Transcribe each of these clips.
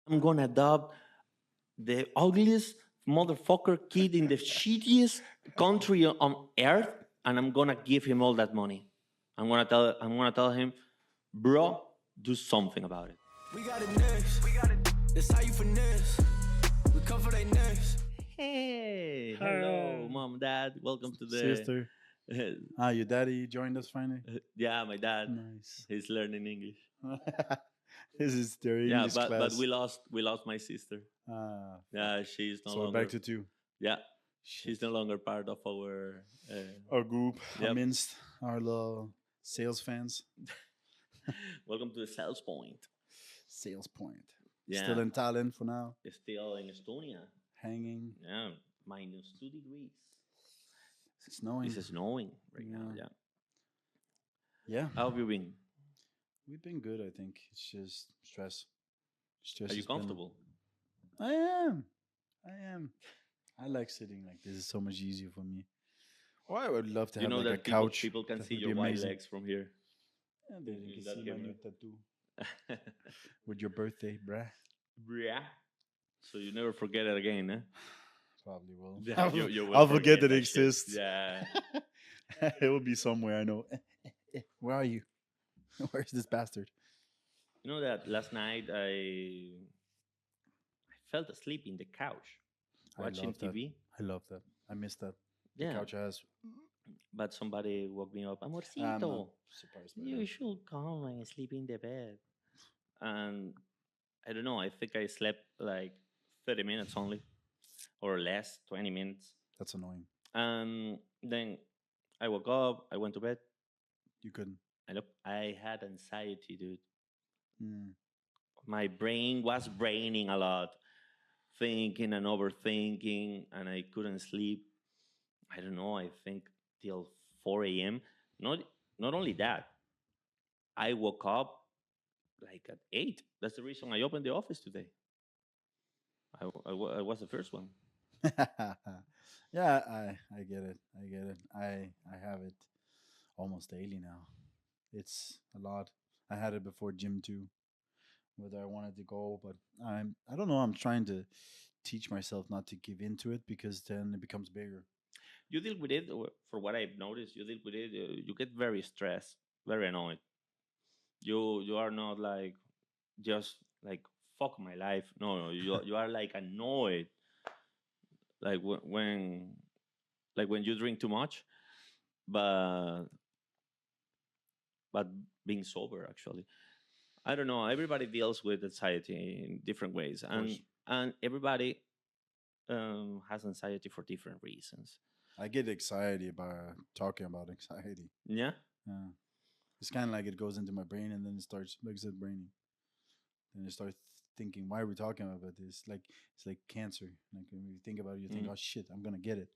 I'm gonna adopt the ugliest motherfucker kid in the shittiest country on earth, and I'm gonna give him all that money. I'm gonna tell him, bro, do something about it. We got it next. That's how you finesse. We come for they next. Hey, hello, mom, dad. Welcome to the. Sister. Your daddy joined us finally. Yeah, my dad. Nice. He's learning English. This is their Yeah, English but class. we lost my sister. Yeah, she's no so longer. we're back to two. Yeah, she's no longer part of our. Our group, Yep. amidst our little sales fans. Welcome to the sales point. Sales point. Yeah. Still in Tallinn for now. Still in Estonia. Hanging. Yeah, -2 degrees. It's snowing. It's snowing right now. Yeah. Yeah. How have you been? We've been good, I think. It's just stress. Stress. Are you has been- comfortable? I am. I like sitting like this. It's so much easier for me. Oh, I would love to You have know like that a couch. people can That see would your be white amazing. legs from here. Yeah, they can that see my camera. new tattoo with your birthday, bruh. Yeah. So you never forget it again, eh? Probably will. Yeah, you will I'll forget that it that shit. exists. Yeah. It will be somewhere. I know. Where are you? Where's this bastard? You know that last night I fell asleep in the couch watching love that. TV. I love that. I miss that. Yeah. The couch has. But somebody woke me up. I'm Amorcito, not surprised by you that. should come and sleep in the bed. And I don't know. I think I slept like 30 minutes only, or less, 20 minutes. That's annoying. And then I woke up. I went to bed. You couldn't. I had anxiety, dude. Mm. My brain was braining a lot, thinking and overthinking, and I couldn't sleep. I don't know. I think till 4 a.m. Not only that, I woke up like at 8. That's the reason I opened the office today. I was the first one. Yeah, I get it. I get it. I have it almost daily now. It's a lot. I had it before gym too, whether I wanted to go, but I don't know. I'm trying to teach myself not to give into it because then it becomes bigger. You deal with it, for what I've noticed. You deal with it. You get very stressed, very annoyed. You are not like just like fuck my life. No, you are like annoyed. Like when you drink too much, but but being sober actually. I don't know. Everybody deals with anxiety in different ways, and everybody has anxiety for different reasons. I get anxiety about talking about anxiety. Yeah. Yeah. It's kind of like it goes into my brain and then it starts, like I said, braining. Then you start thinking, why are we talking about this? Like it's like cancer. Like when you think about it, you think, oh shit, I'm gonna get it.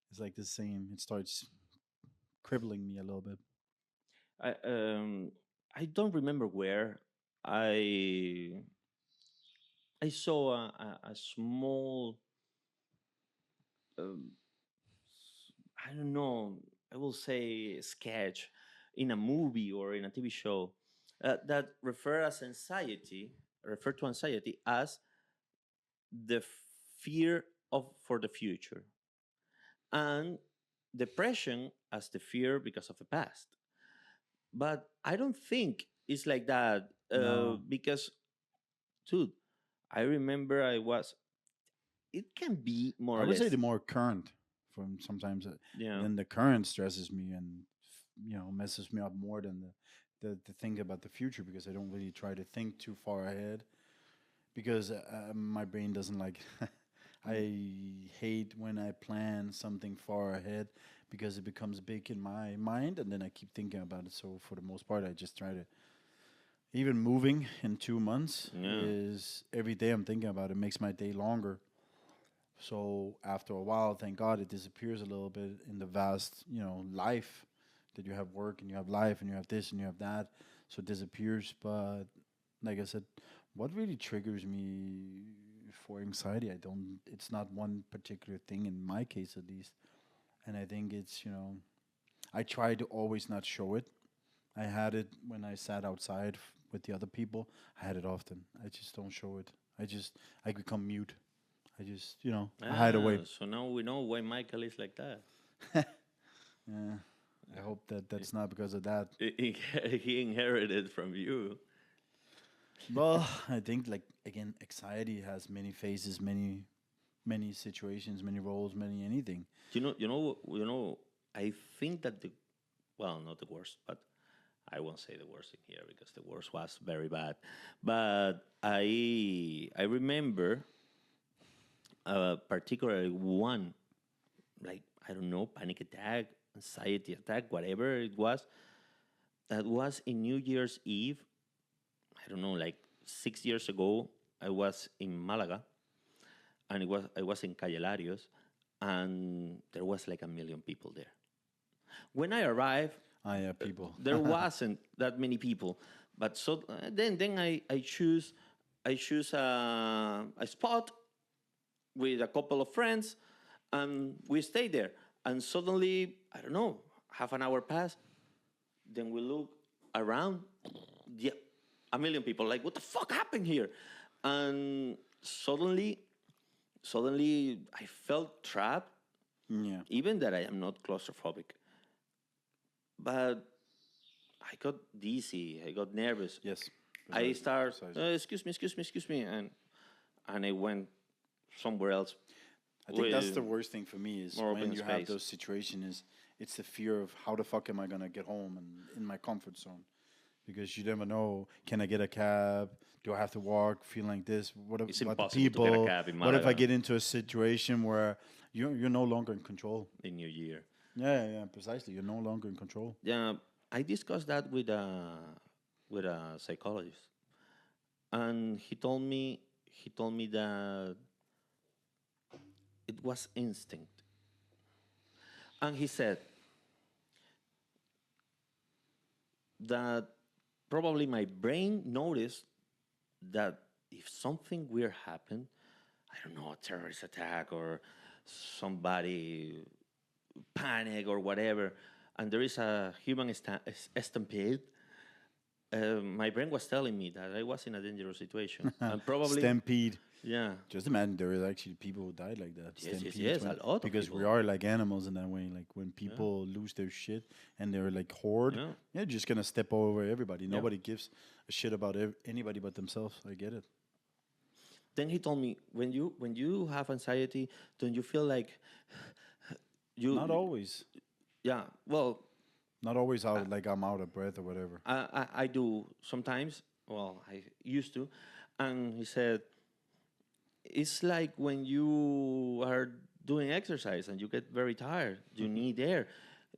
It's like the same. It starts crippling me a little bit. I don't remember where I I saw a small um, I don't know, I will say sketch in a movie or in a TV show that refer to anxiety as the fear of for the future, and depression as the fear because of the past. But I don't think it's like that No. because, dude, I remember I was. It can be more I or would say less. the more current from sometimes Yeah. then the current stresses me and messes me up more than the think about the future because I don't really try to think too far ahead because my brain doesn't like I hate when I plan something far ahead because it becomes big in my mind and then I keep thinking about it. So for the most part, I just try to. Even moving in 2 months Yeah. is every day I'm thinking about it makes my day longer. So after a while, thank God, it disappears a little bit in the vast, life that you have work and you have life and you have this and you have that. So it disappears. But like I said, what really triggers me for anxiety, I don't. It's not one particular thing in my case, at least. And I think it's I try to always not show it. I had it when I sat outside with the other people, I had it often. I just don't show it. I become mute. I just I hide away. So now we know why Michael is like that. Yeah. I hope that that's not because of that. He inherited from you. Well, I think like again, anxiety has many phases, many situations, many roles, many anything. I think that not the worst, but I won't say the worst in here because the worst was very bad. But I remember particularly one, like, I don't know, panic attack, anxiety attack, whatever it was. That was in New Year's Eve. I don't know, like 6 years ago. I was in Malaga, and I was in Cayelarios, and there was like 1 million people there. When I arrived, Yeah, people. there wasn't that many people, but so then I choose a spot with a couple of friends, and we stayed there. And suddenly, I don't know, half an hour passed. Then we look around. Yeah, 1 million people. Like, what the fuck happened here? And suddenly, I felt trapped. Yeah. Even that I am not claustrophobic, but I got dizzy. I got nervous. Yes. I start. Precisely. Excuse me, and I went somewhere else. I think that's the worst thing for me is more when open you have space. those situations. It's the fear of how the fuck am I gonna get home and in my comfort zone, because you never know. Can I get a cab? Do I have to walk? Feeling like this? What It's about the impossible to get people? a cab in What if I Malaga. get into a situation where you're no longer in control? In New Year. Yeah, precisely. You're no longer in control. Yeah, I discussed that with a psychologist, and he told me that it was instinct, and he said that probably my brain noticed that if something weird happened, I don't know, a terrorist attack or somebody panic or whatever, and there is a human stampede, my brain was telling me that I was in a dangerous situation. And probably, Stampede. yeah. Just imagine there is actually people who died like that. Yes, Stampedes yes, when- a lot of because we people. are like animals in that way. Like when people lose their shit and they're like horde, Yeah. you're just gonna step over everybody. Nobody gives a shit about anybody but themselves. I get it. Then he told me, when you have anxiety, don't you feel like Not always. Yeah, well, Not always out like I'm out of breath or whatever. I do sometimes. Well, I used to. And he said, it's like when you are doing exercise and you get very tired, you need air.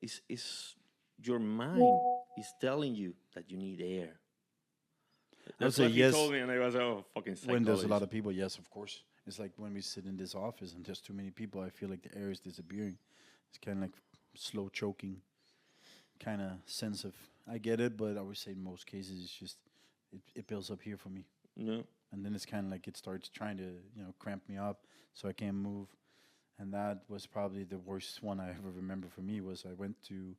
It's your mind is telling you that you need air. That's say what yes. he told me, and I was fucking psychologist. When there's a lot of people, yes, of course. It's like when we sit in this office and there's too many people, I feel like the air is disappearing. It's kind of like slow choking, kind of sense of, I get it, but I would say in most cases it's just, it builds up here for me. No. And then it's kind of like it starts trying to, cramp me up so I can't move. And that was probably the worst one I ever remember for me was I went to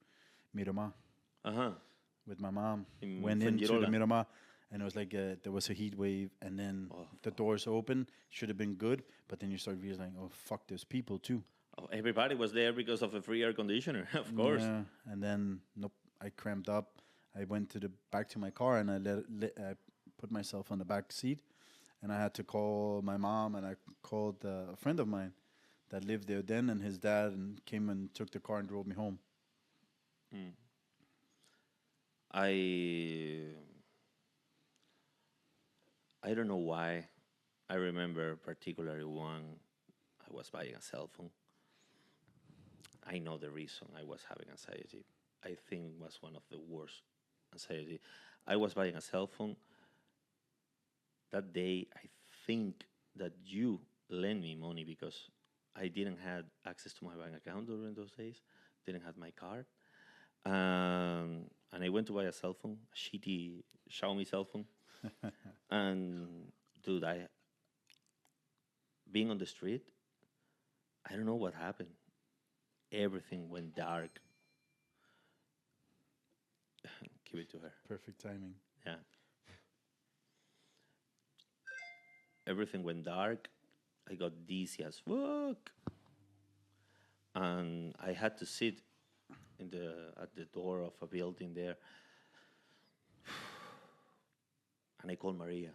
Miramar with my mom. Went into the Fuengirola. Miramar, and it was like there was a heat wave, and then the doors open. Should have been good, but then you start realizing, oh fuck, there's people too. Oh, everybody was there because of a free air conditioner, of course. Yeah, and then nope, I cramped up. I went back to my car, and I put myself on the back seat, and I had to call my mom, and I called a friend of mine that lived there then, and his dad, and came and took the car and drove me home. I don't know why. I remember particularly one. I was buying a cell phone. I know the reason I was having anxiety. I think was one of the worst anxiety. I was buying a cell phone. That day, I think that you lent me money because I didn't have access to my bank account during those days. Didn't have my card. And I went to buy a cell phone, a shitty Xiaomi cell phone. And dude, being on the street, I don't know what happened. Everything went dark. Give it to her. Perfect timing. Yeah. everything went dark. I got dizzy as fuck, and I had to sit at the door of a building there, and I called Maria.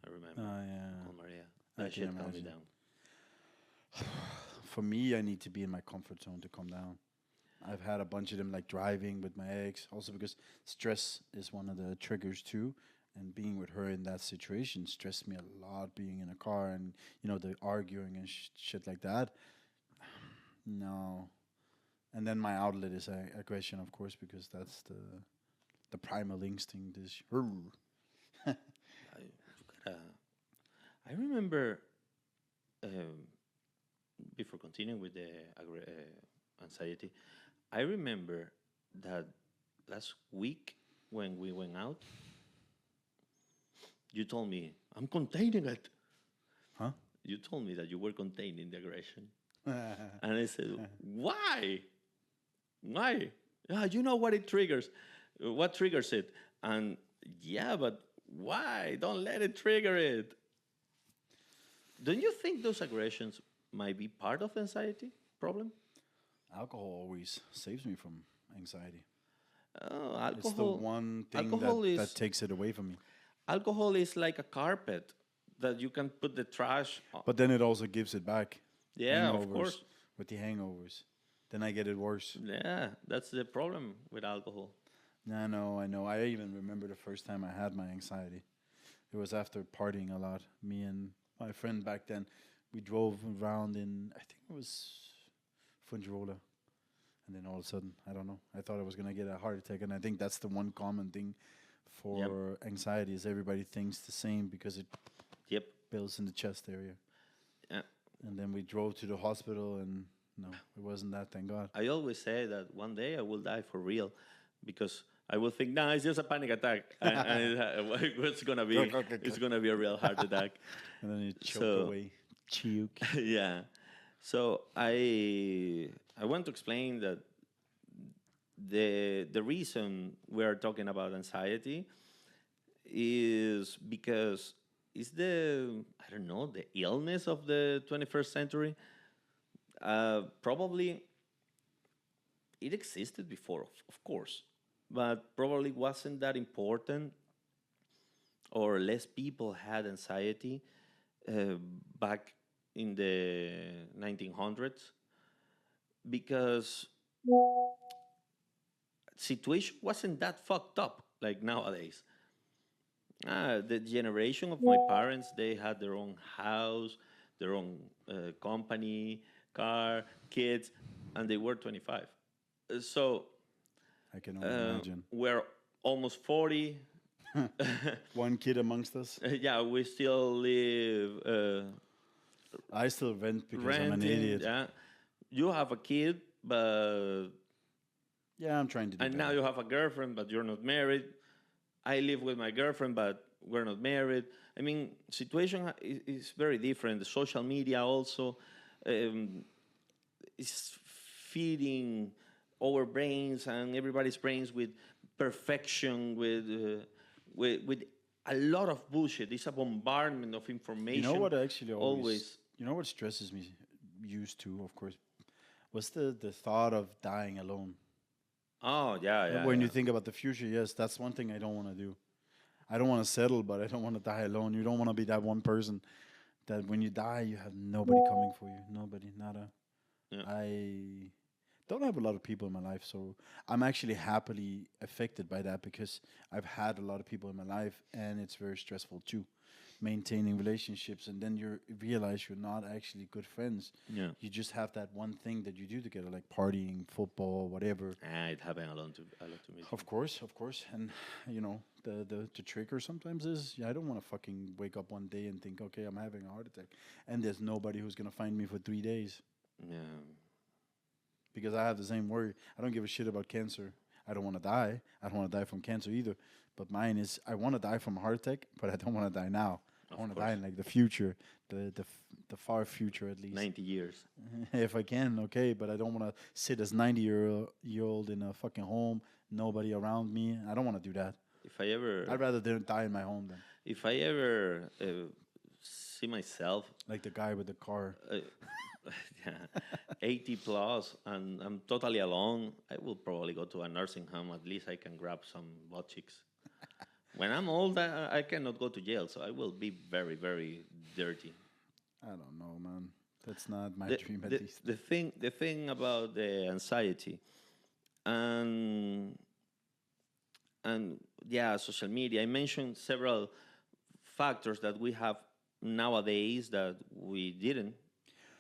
I remember. Oh, yeah. I called Maria. I That can shit calmed me imagine. down. For me, I need to be in my comfort zone to calm down. I've had a bunch of them, like driving with my ex, also because stress is one of the triggers too. And being with her in that situation stressed me a lot. Being in a car and the arguing and shit like that. No. And then my outlet is aggression, of course, because that's the primal instinct is. I, you gotta, I remember before continuing with the anxiety, I remember that last week when we went out, you told me, I'm containing it. Huh? You told me that you were containing the aggression. And I said, why? Why? Yeah, you know what it triggers. What triggers it? And yeah, but why? Don't let it trigger it. Don't you think those aggressions might be part of anxiety problem? Alcohol always saves me from anxiety. Alcohol. It's the one thing alcohol that takes it away from me. Alcohol is like a carpet that you can put the trash on. But then it also gives it back. Yeah, of course. With the hangovers. Then I get it worse. Yeah, that's the problem with alcohol. I know. I even remember the first time I had my anxiety. It was after partying a lot. Me and my friend back then, we drove around in, I think it was Fungirola. And then all of a sudden, I don't know, I thought I was going to get a heart attack. And I think that's the one common thing for anxiety is everybody thinks the same because it builds in the chest area. Yeah. And then we drove to the hospital and no, it wasn't that, thank God. I always say that one day I will die for real because I will think, nah, it's just a panic attack. and it's going to be it's going to be a real heart attack. And then you choke away. Choke. Yeah. So I want to explain that the reason we are talking about anxiety is because it's the illness of the 21st century. Probably it existed before, of course, but probably wasn't that important, or less people had anxiety back in the 1900s because situation wasn't that fucked up like nowadays. The generation of my parents, they had their own house, their own company, car, kids, and they were 25. So I can only imagine. We're almost 40. One kid amongst us. Yeah, we still live. I still rent because I'm an idiot. Yeah, you have a kid, but yeah, I'm trying to do and better. now you have a girlfriend, but you're not married. I live with my girlfriend, but we're not married. I mean, situation is very different. The social media also is feeding our brains and everybody's brains with perfection, with a lot of bullshit. It's a bombardment of information. You know what actually always. You know what stresses me, used to, of course, was the thought of dying alone. Oh, yeah. When you think about the future, yes, that's one thing I don't want to do. I don't want to settle, but I don't want to die alone. You don't want to be that one person that when you die, you have nobody coming for you. Nobody, nada. Yeah. I don't have a lot of people in my life, so I'm actually happily affected by that because I've had a lot of people in my life, and it's very stressful too, maintaining relationships, and then you realize you're not actually good friends. Yeah. You just have that one thing that you do together, like partying, football, whatever. It happened a lot to me. Of course, and the trigger sometimes is I don't want to fucking wake up one day and think, okay, I'm having a heart attack, and there's nobody who's gonna find me for 3 days. Yeah. Because I have the same worry. I don't give a shit about cancer. I don't want to die. I don't want to die from cancer either. But mine is I want to die from a heart attack, but I don't want to die now. I want to die in like the future, the far future at least. 90 years. If I can, okay. But I don't want to sit as 90-year-old in a fucking home, nobody around me. I don't want to do that. If I ever, I'd rather die in my home then. if I ever see myself, Like the guy with the car. uh, yeah, 80 plus, and I'm totally alone, I will probably go to a nursing home. At least I can grab some butt cheeks. When I'm old, I cannot go to jail, so I will be very, very dirty. I don't know, man. That's not my The, dream, at the, least. the thing about the anxiety and and yeah, social media. I mentioned several factors that we have nowadays that we didn't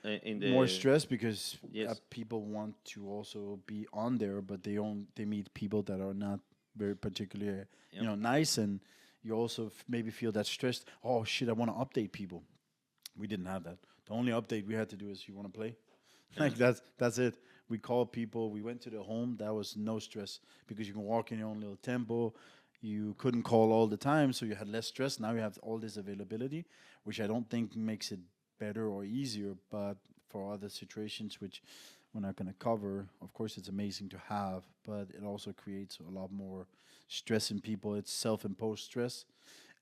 in More the stress because yes. people want to also be on there, but they meet people that are not very particularly, Yep. nice, and you also maybe feel that stressed. Oh shit, I want to update people. We didn't have that. The only update we had to do is you want to play. Yeah. Like that's it. We called people. We went to the home. That was no stress because you can walk in your own little tempo. You couldn't call all the time, so you had less stress. Now you have all this availability, which I don't think makes it better or easier. But for other situations, which we're not going to cover, of course, it's amazing to have, but it also creates a lot more stress in people. It's self-imposed stress.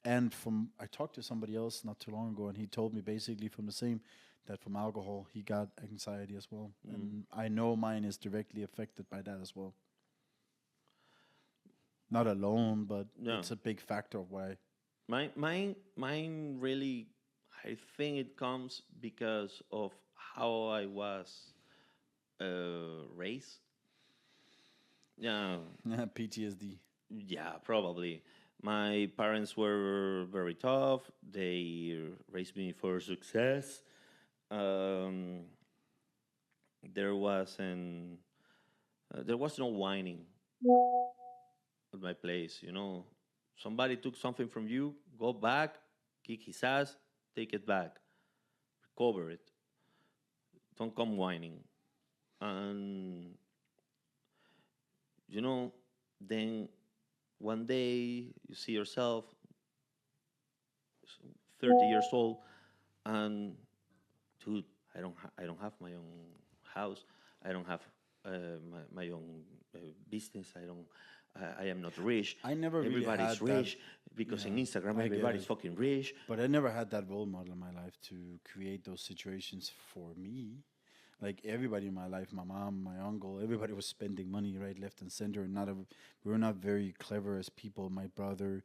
And from I talked to somebody else not too long ago, and he told me basically from the same that from alcohol he got anxiety as well, Mm. and I know mine is directly affected by that as well. Not alone, but Yeah. it's a big factor of why. Mine really, I think it comes because of how I was raised. Yeah, PTSD. yeah, probably. My parents were very tough. They raised me for success. Um, there wasn't there was no whining at my place. Somebody took something from you, go back, kick his ass, take it back, recover it. Don't come whining. And you know, then one day you see yourself 30 years old, and dude, I don't have my own house. I don't have my own business. I am not rich. I never really Everybody's had that. rich because in Yeah, Instagram I get everybody's it. fucking rich. But I never had that role model in my life to create those situations for me. Like everybody in my life, my mom, my uncle, everybody was spending money right, left, and center. And we were not very clever as people. My brother,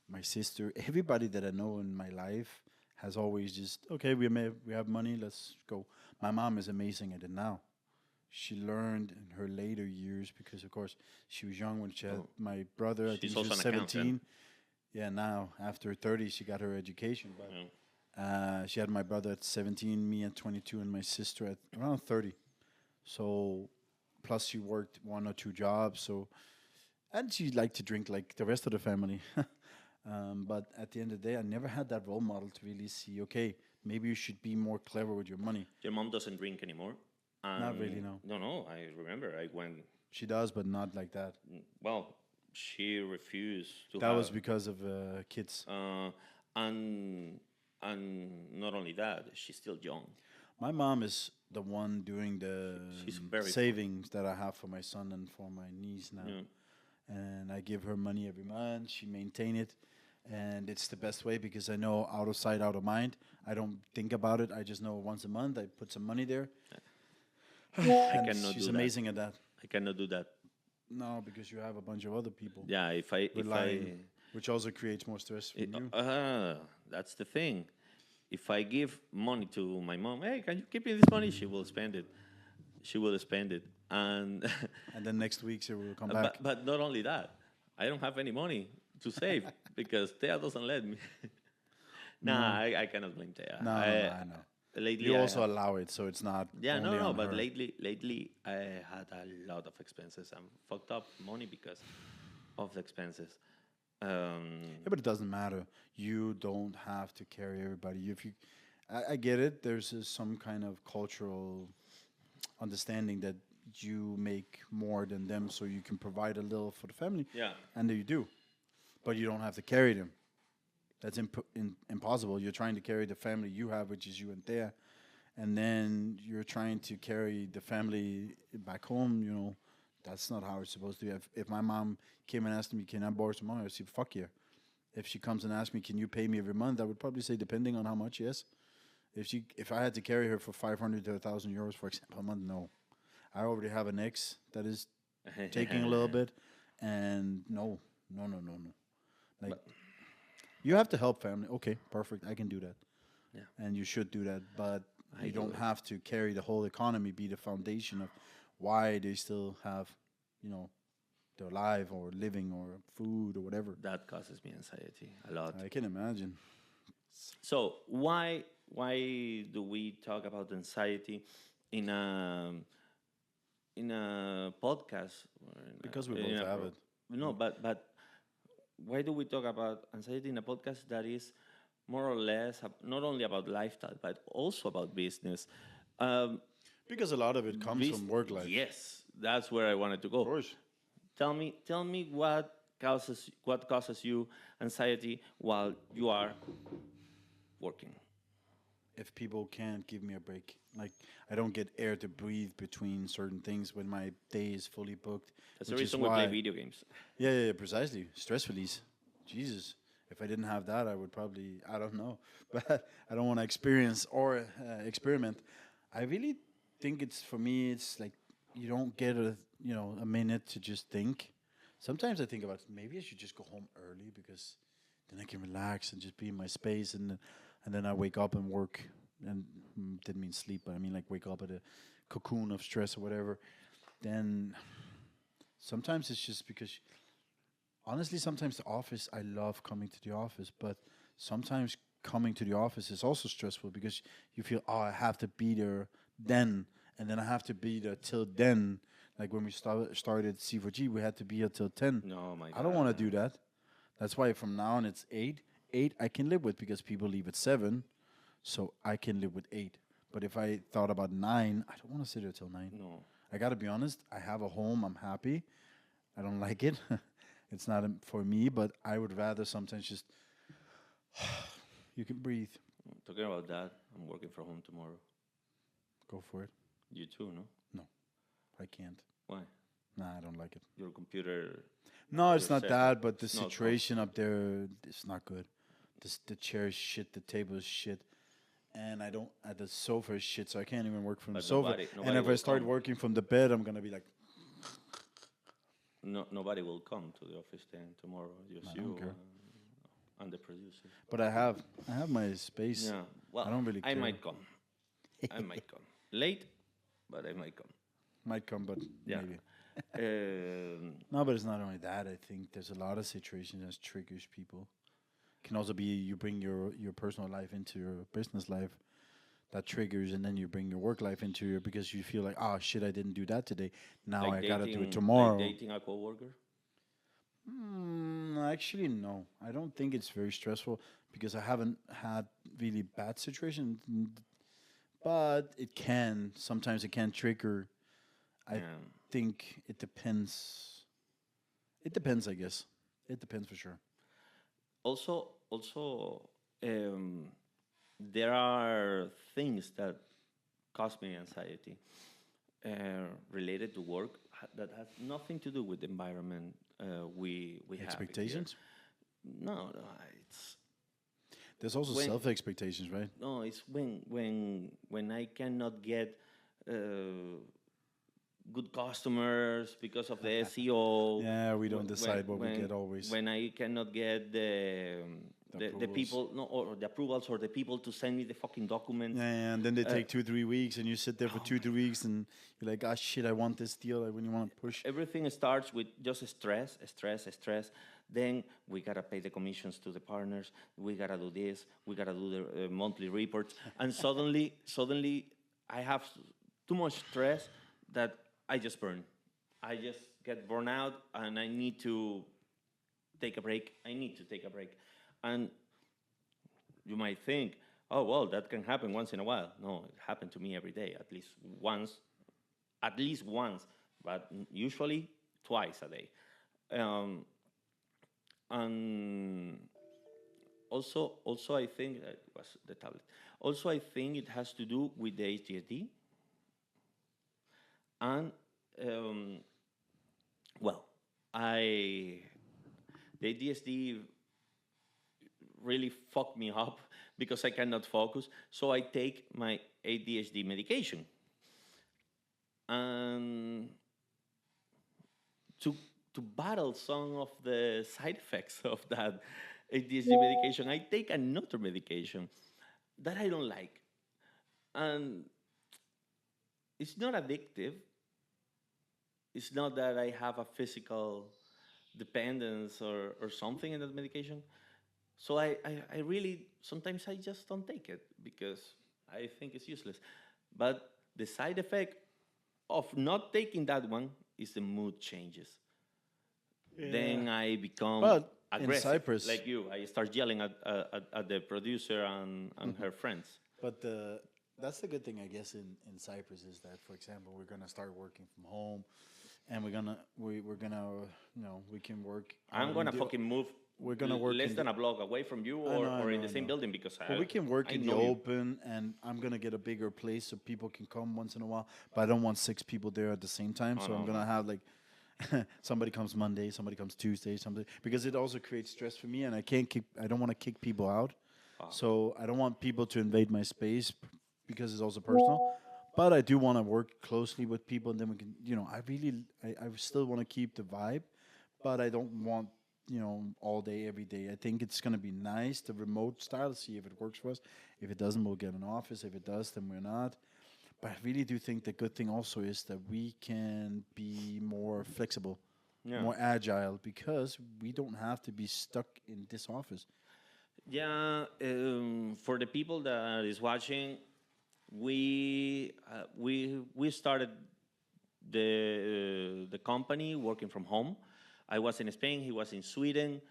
my sister, everybody that I know in my life has always just okay. We have money. Let's go. My mom is amazing at it now. She learned in her later years because, of course, she was young when she had Oh, my brother. I think she's she also was an accountant. 17. Yeah, now after 30, she got her education. But Yeah. she had my brother at 17, me at 22, and my sister at around 30. So, plus she worked one or two jobs. So, and she liked to drink like the rest of the family. But at the end of the day, I never had that role model to really see, okay, maybe you should be more clever with your money. Your mom doesn't drink anymore. Not really, no. No, no. I remember I went. She does, but not like that. Well, she refused to That was have. because of kids. Uh, and not only that, she's still young. My mom is the one doing the She's very savings that I have for my son and for my niece now. Yeah. And I give her money every month. She maintain it, and it's the best way because I know out of sight, out of mind. I don't think about it. I just know once a month I put some money there. I And cannot she's do amazing at that. that. I cannot do that. No, because you have a bunch of other people Yeah, relying, which also creates more stress from you. that's the thing. If I give money to my mom, hey, can you keep me this money? She will spend it. She will spend it, and And then next week she will come back. but not only that, I don't have any money to save because Thea doesn't let me. Nah, I cannot blame Thea. No, I know. Lately, You I also have, allow it, so it's not yeah, only no, on but her. lately I had a lot of expenses. I'm fucked up money because of the expenses. Yeah, but it doesn't matter. You don't have to carry everybody. If you, I get it. There's some kind of cultural understanding that you make more than them, so you can provide a little for the family, Yeah, and you do, but you don't have to carry them. That's impossible. You're trying to carry the family you have, which is you and Thea, and then you're trying to carry the family back home. That's not how it's supposed to be. If my mom came and asked me, "Can I borrow some money?" I'd say, "Fuck yeah." If she comes and asks me, "Can you pay me every month?" I would probably say, depending on how much, yes. If I had to carry her for 500 to 1,000 euros, for example, a month, no. I already have an ex that is taking a little bit, and no, no, no, no, no. Like, But you have to help family. Okay, perfect. I can do that, yeah, and you should do that. But I you do don't it. have to carry the whole economy, be the foundation of why they still have, you know, they're alive or living or food or whatever. That causes me anxiety a lot. I can imagine. So why do we talk about anxiety in a podcast or Because we in both a have it. no, but why do we talk about anxiety in a podcast that is more or less not only about lifestyle but also about business? Um, Because a lot of it comes from work life. yes, that's where I wanted to Of go. course. Tell me what causes you anxiety while you are working. If people can't give me a break, like I don't get air to breathe between certain things when my day is fully booked, That's the which is reason we play why. video games. Yeah, yeah, yeah, precisely. Stress release. Jesus. If I didn't have that, I would probably, I don't know. But I don't want to experience or experiment. I really think it's, for me, it's like you don't get a minute to just think. Sometimes I think about maybe I should just go home early because then I can relax and just be in my space, and then I wake up and work, and didn't mean sleep, but I mean like wake up at a cocoon of stress or whatever. Then sometimes it's just because, honestly, sometimes the office, I love coming to the office, but sometimes coming to the office is also stressful because you feel, oh, I have to be there then, and then I have to be there till then. Like when we started C4G, we had to be here till 10. No, my I don't God. want to do that. That's why from now on it's 8. 8 I can live with because people leave at 7, so I can live with 8. But if I thought about 9, I don't want to sit there till 9. No. I got to be honest, I have a home, I'm happy. I don't like it. It's not for me, but I would rather sometimes just you can breathe. Talking about that, I'm working from home tomorrow. Go for it. You too, no? No, I can't. Why? Nah, I don't like it. Your computer. No, it's Your not setup, that, but the it's not situation up there is not good. The chair is shit, the table is shit, and I don't. The sofa is shit, so I can't even work from the But sofa. nobody And if I will start come. working from the bed, I'm gonna be like, No, nobody will come to the office then tomorrow. Just I don't you care. and the producer. But I have my space. Yeah. Well, I don't really I care. might come. I might come late, but I might come. Might come, but Yeah. maybe. Um, No, but it's not only that. I think there's a lot of situations that triggers people. Can also be you bring your personal life into your business life. That triggers, and then you bring your work life into your because you feel like, oh shit, I didn't do that today. Now like I gotta do it dating, tomorrow. like dating a coworker. Actually, no. I don't think it's very stressful because I haven't had really bad situations. But it can sometimes it can trigger. I Yeah. think it depends. It depends, I guess. It depends for sure. Also, there are things that cause me anxiety related to work that has nothing to do with the environment we have here. Expectations. No, it's There's also when self expectations, right? no, it's when I cannot get good customers because of the SEO. Yeah, we don't wh- decide what we get always. When I cannot get the approvals. people, no, or the approvals, or the people to send me the fucking documents. Yeah, and then they take 2-3 weeks, and you sit there for 2-3 weeks, and you're like, ah, shit, I want this deal. I really want to push. Everything starts with just stress. Then we gotta pay the commissions to the partners. We gotta do this. We gotta do the monthly reports. And suddenly, I have too much stress that I just burn. I just get burned out, and I need to take a break. And you might think, oh well, that can happen once in a while. No, it happened to me every day, at least once, but usually twice a day. Um, and also, I think that was the tablet. Also, I think it has to do with the HDSD, and well, I the DSD really fuck me up because I cannot focus. So I take my ADHD medication. And to to battle some of the side effects of that ADHD medication, I take another medication that I don't like. And it's not addictive. It's not that I have a physical dependence or something in that medication. So I really, sometimes I just don't take it because I think it's useless. But the side effect of not taking that one is the mood changes. Yeah. Then I become But in aggressive, Cyprus, like you. I start yelling at the producer and her friends. but that's the good thing, I guess, in Cyprus is that, for example, we're gonna start working from home, and we're gonna we can work I'm in gonna the fucking move we're gonna work less in the than a block away from you I or in know, the I same know. building because But we can work I in the know you. open, and I'm gonna get a bigger place so people can come once in a while. But I don't want six people there at the same time, Oh, so I'm no, gonna no. have like somebody comes Monday, somebody comes Tuesday, somebody because it also creates stress for me, and I don't want to kick people out, so I don't want people to invade my space because it's also personal. But I do want to work closely with people, and then we can, I still want to keep the vibe, but I don't want, all day, every day. I think it's going to be nice, the remote style, see if it works for us. If it doesn't, we'll get an office. If it does, then we're not. But I really do think the good thing also is that we can be more flexible, Yeah. more agile, because we don't have to be stuck in this office. Yeah, for the people that is watching, we started the company working from home. I was in Spain, he was in Sweden,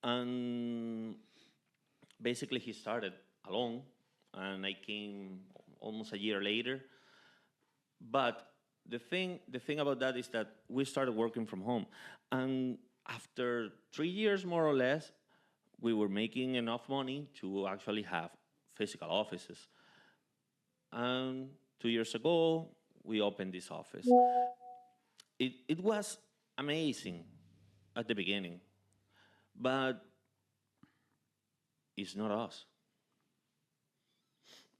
and basically he started alone, and I came almost a year later. But the thing about that is that we started working from home, and after 3 years more or less, we were making enough money to actually have physical offices. And 2 years ago, we opened this office. It was amazing at the beginning, but it's not us.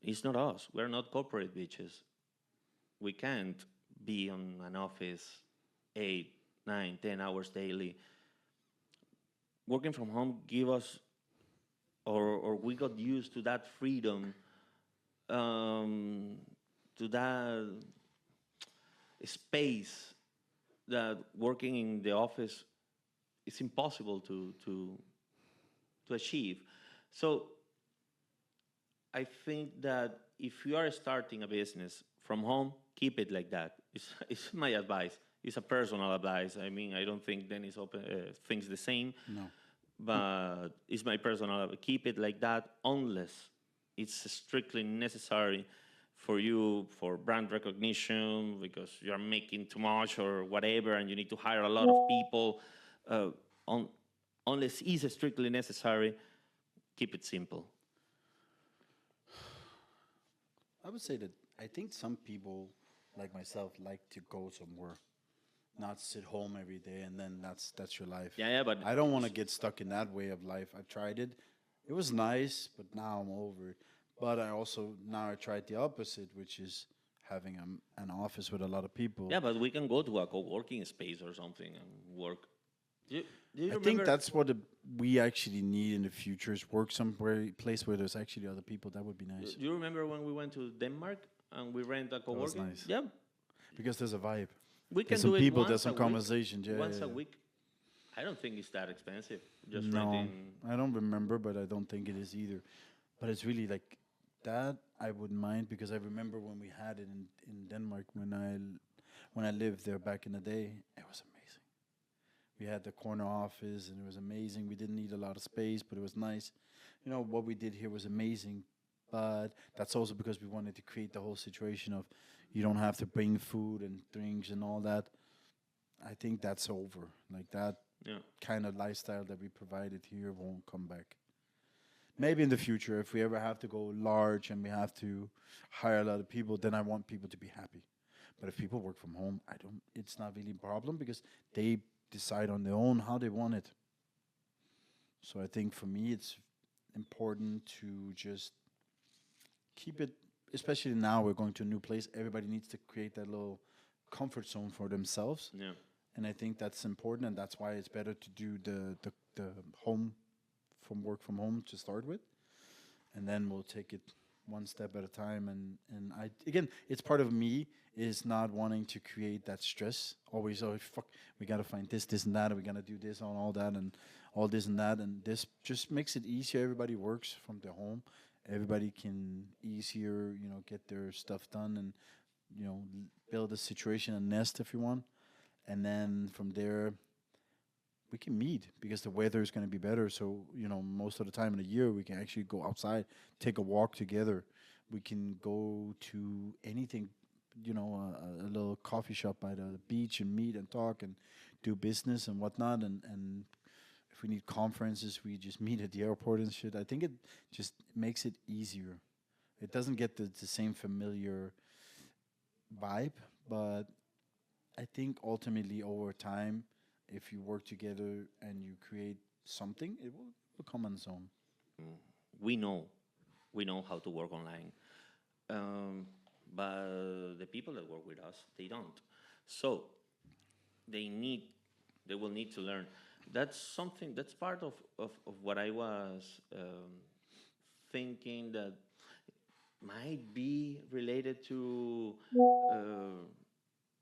It's not us. We're not corporate bitches. We can't be on an office 8, 9, 10 hours daily. Working from home give us, or we got used to that freedom, um, to that space that working in the office is impossible to achieve. So I think that if you are starting a business from home, keep it like that. It's my advice. It's a personal advice. I mean, I don't think Dennis thinks the same, No. but it's my personal advice. Keep it like that unless it's strictly necessary for you for brand recognition because you're making too much or whatever and you need to hire a lot of people. Uh, on, unless it's strictly necessary, keep it simple. I would say that I think some people, like myself, like to go somewhere, not sit home every day, and then that's your life. Yeah, yeah, but I don't want to get stuck in that way of life. I've tried it. It was nice, but now I'm over it. But I also now I tried the opposite, which is having an office with a lot of people. yeah, but we can go to a co-working space or something and work. Do you I think remember? that's what we actually need in the future is work somewhere place where there's actually other people. That would be nice Do you remember when we went to Denmark and we rent a That was co-working? nice. Yeah, because there's a vibe. we There's can some do it people. There's once a some week. conversations. Yeah, Once yeah, a yeah. week. I don't think it's that expensive. Just No, renting. I don't remember, but I don't think it is either. But it's really like that. I wouldn't mind because I remember when we had it in Denmark when I lived there back in the day. It was amazing. We had the corner office, and it was amazing. We didn't need a lot of space, but it was nice. What we did here was amazing, but that's also because we wanted to create the whole situation of you don't have to bring food and drinks and all that. I think that's over. Like that Yeah. kind of lifestyle that we provided here won't come back. Maybe in the future, if we ever have to go large and we have to hire a lot of people, then I want people to be happy. But if people work from home, I don't. It's not really a problem because they decide on their own how they want it. So I think for me, important to just keep it, especially now we're going to a new place. Everybody needs to create that little comfort zone for themselves. Yeah. And I think that's important, and that's why it's better to do the home from work from home to start with, and then we'll take it one step at a time. And I again, it's part of me is not wanting to create that stress. Always, oh fuck, we gotta find this and that, and we gotta do this on all that and all this and that, and this just makes it easier. Everybody works from their home. Everybody can easier, get their stuff done and build a situation, a nest if you want, and then from there we can meet because the weather is going to be better. So, most of the time in the year, we can actually go outside, take a walk together. We can go to anything, a little coffee shop by the beach and meet and talk and do business and whatnot. And if we need conferences, we just meet at the airport and shit. I think it just makes it easier. It doesn't get the same familiar vibe, but I think ultimately over time, if you work together and you create something, it will come on its own. We know, we know how to work online, but the people that work with us, they don't. So they need, they will need to learn. That's something. That's part of what I was thinking that might be related to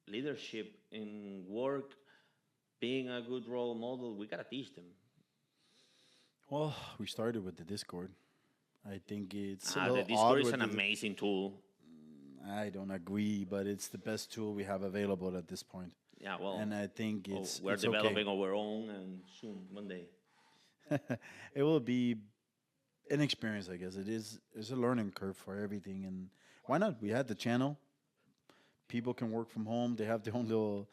leadership in work, being a good role model. We gotta teach them. Well, we started with the Discord. I think it's a The little Discord odd is with an amazing tool. I don't agree, but it's the best tool we have available at this point. Yeah, well, And I think we're it's developing our own, and soon one day. okay. It will be an experience, I guess. It's a learning curve for everything, and why not? We had the channel. People can work from home. They have their own little,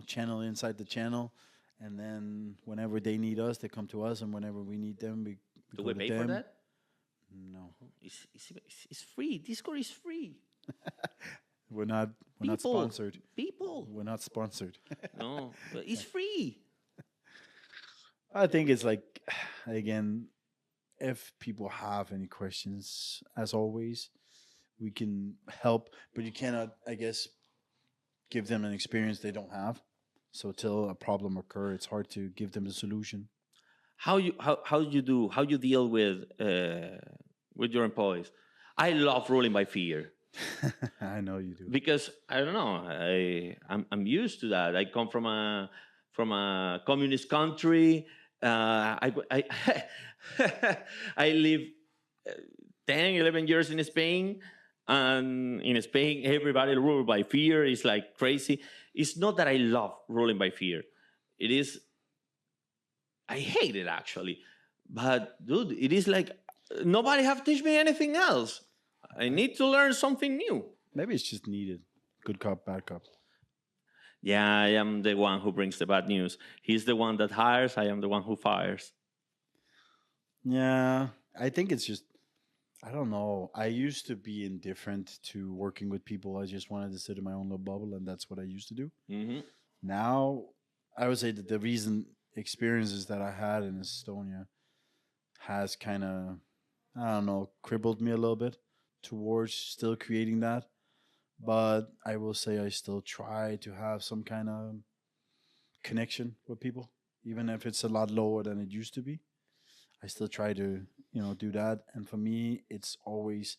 channel inside the channel, and then whenever they need us, they come to us, and whenever we need them, we Do go we to pay them. for that? No, It's free. Discord is free. we're not sponsored. People. We're not sponsored. No, but it's free. I think it's like, again, if people have any questions, as always, we can help, but you cannot, I guess, give them an experience they don't have. So till a problem occur, it's hard to give them a solution. How you deal with your employees? I love ruling by fear I know you do. because I don't know. I'm used to that. I come from a communist country. I I live 10, 11 years in Spain. And in Spain, everybody ruled by fear. It's like crazy. It's not that I love ruling by fear. It is, I hate it actually. But dude, it is like nobody have teach me anything else. I need to learn something new. Maybe it's just needed. Good cop, bad cop. Yeah, I am the one who brings the bad news. He's the one that hires. I am the one who fires. Yeah, I think it's just, I don't know. I used to be indifferent to working with people. I just wanted to sit in my own little bubble, and that's what I used to do. Hmm. Now, I would say that the recent experiences that I had in Estonia has kind of, I don't know, crippled me a little bit towards still creating that. But I will say I still try to have some kind of connection with people, even if it's a lot lower than it used to be. I still try to, do that. And for me, it's always,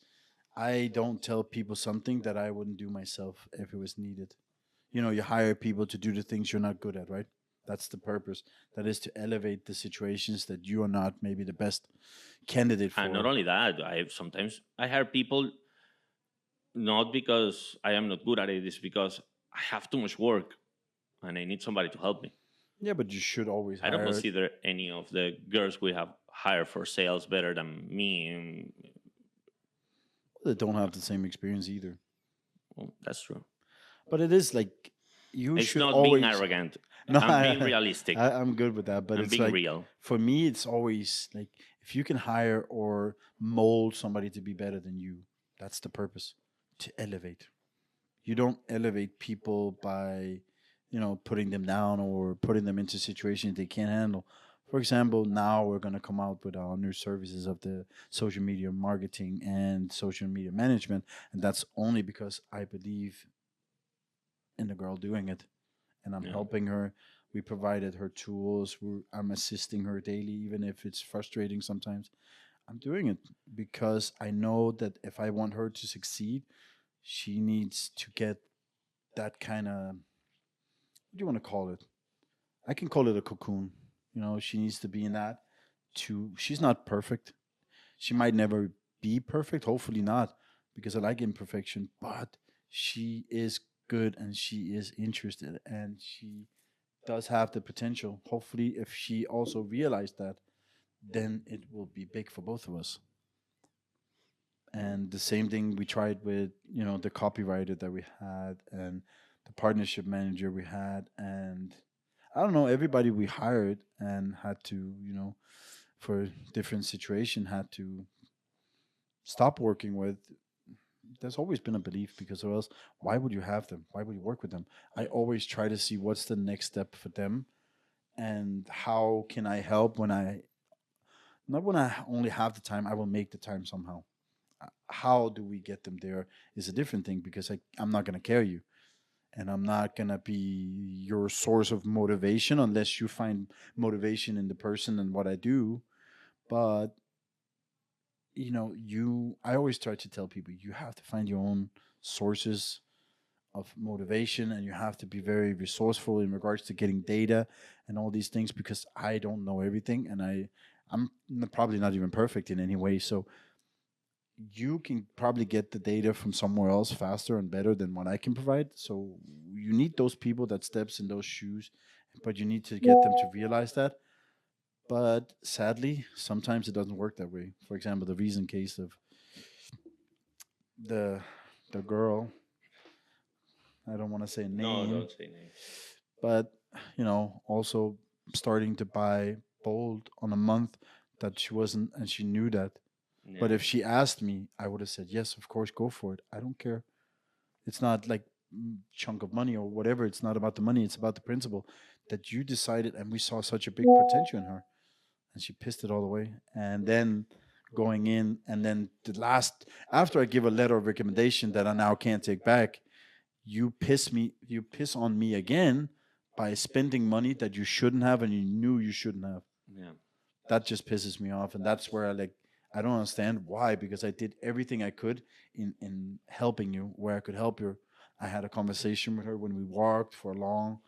I don't tell people something that I wouldn't do myself if it was needed. You hire people to do the things you're not good at, right? That's the purpose. That is to elevate the situations that you are not maybe the best candidate for. And not only that, I hire people not because I am not good at it. It's because I have too much work and I need somebody to help me. Yeah, but you should always I don't hire. consider any of the girls we have hired for sales better than me. And, They don't have the same experience either. well, that's true. But it is like you It's should not always. being arrogant. No, I'm being realistic. I'm good with that. But I'm it's being like real. for me, it's always like if you can hire or mold somebody to be better than you, that's the purpose, to elevate. You don't elevate people by, putting them down or putting them into situations they can't handle. For example, now we're going to come out with our new services of the social media marketing and social media management. And that's only because I believe in the girl doing it and I'm Yeah. helping her. We provided her tools. I'm assisting her daily, even if it's frustrating sometimes. I'm doing it because I know that if I want her to succeed, she needs to get that kind of, what do you want to call it? I can call it a cocoon. She needs to be in that. She's not perfect. She might never be perfect. Hopefully not, because I like imperfection. But she is good and she is interested and she does have the potential. Hopefully, if she also realized that, then it will be big for both of us. And the same thing we tried with the copywriter that we had and the partnership manager we had, and I don't know, everybody we hired and had to for different situation had to stop working with. There's always been a belief, because or else why would you have them, why would you work with them? I Yeah. always try to see what's the next step for them, and how can I help when I not when I only have the time, I will make the time somehow. How do we get them there is a different thing, because I'm not going to carry you, and I'm not going to be your source of motivation unless you find motivation in the person and what I do. But I always try to tell people, you have to find your own sources of motivation, and you have to be very resourceful in regards to getting data and all these things, because I don't know everything, and I'm probably not even perfect in any way. So you can probably get the data from somewhere else faster and better than what I can provide. So you need those people that steps in those shoes, but you need to get them to realize that. But sadly, sometimes it doesn't work that way. For example, the recent case of the the girl, I don't want to say a No, name, don't say names. but also starting to buy bold on a month that she wasn't, and she knew that. But Yeah. if she asked me, I would have said yes, of course, go for it. I don't care. It's not like chunk of money or whatever. It's not about the money. It's about the principle that you decided, and we saw such a big potential in her, and she pissed it all away. And then going in, and then the last after I give a letter of recommendation that I now can't take back, you piss on me again by spending money that you shouldn't have and you knew you shouldn't have. Yeah. That just pisses me off, and that's where I don't understand why, because I did everything I could in helping you where I could help you. I had a conversation with her when we walked for long,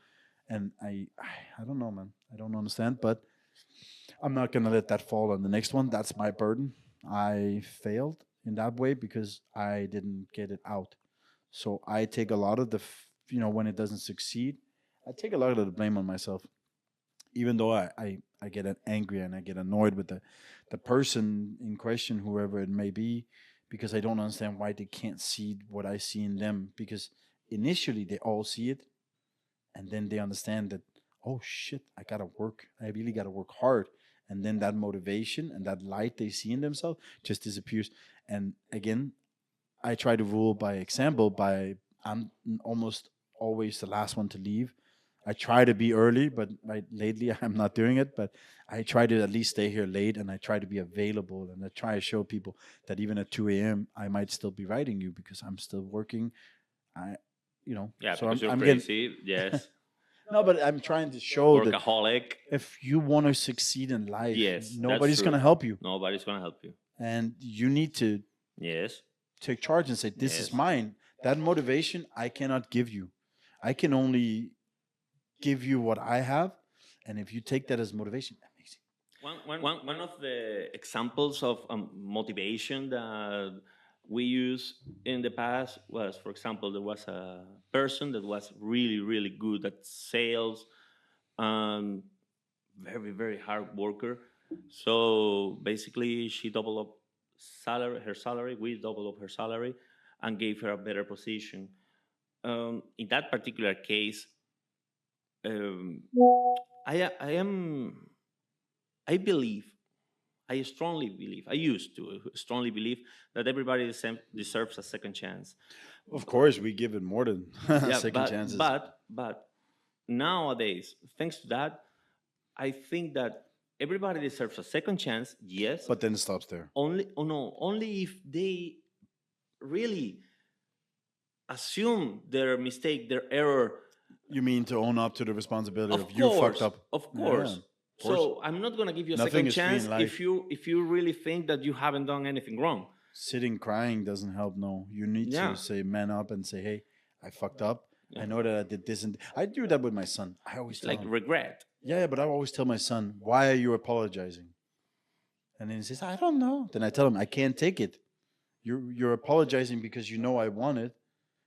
and I don't know, man. I don't understand, but I'm not gonna let that fall on the next one. That's my burden. I failed in that way because I didn't get it out. So I take a lot of when it doesn't succeed, I take a lot of the blame on myself, even though I get angry and I get annoyed with the person in question, whoever it may be, because I don't understand why they can't see what I see in them. Because initially they all see it, and then they understand that, oh shit, I gotta work. I really gotta work hard. And then that motivation and that light they see in themselves just disappears. And again, I try to rule by example. By I'm almost always the last one to leave. I try to be early, but lately I'm not doing it. But I try to at least stay here late, and I try to be available, and I try to show people that even at 2 a.m. I might still be writing you because I'm still working. I, Yeah, so because you're I'm getting crazy. Yes. no, but I'm trying to show that Workaholic. if you want to succeed in life, Yes, that's nobody's true. gonna help you, Nobody's gonna help you. and you need to Yes. take charge and say, "This is Yes. mine." That motivation I cannot give you. I can only give you what I have, and if you take that as motivation, amazing. One of the examples of motivation that we use in the past was, for example, there was a person that was really, really good at sales, um, very, very hard worker. So basically, she doubled up her salary. We doubled up her salary, and gave her a better position. In that particular case, um, I am I believe, I strongly believe, I used to strongly believe that everybody deserves a second chance. Of course, we give it more than Yeah, second but chances. but but nowadays, thanks to that, I think that. everybody deserves a second chance, yes. But then it stops there. Only if they really assume their mistake, their error. You mean to own up to the responsibility Of of you fucked course, up? of Yeah, course. of course. So I'm not gonna give you a Nothing second is free in chance life. if you really think that you haven't done anything wrong. Sitting crying doesn't help. No, you need Yeah. to say man up and say, hey, I fucked up. Yeah. I know that I did this, and I do that with my son. I always It's tell like him, regret. yeah, but I always tell my son, why are you apologizing? And then he says, I don't know. Then I tell him, I can't take it. You're apologizing because you know I want it,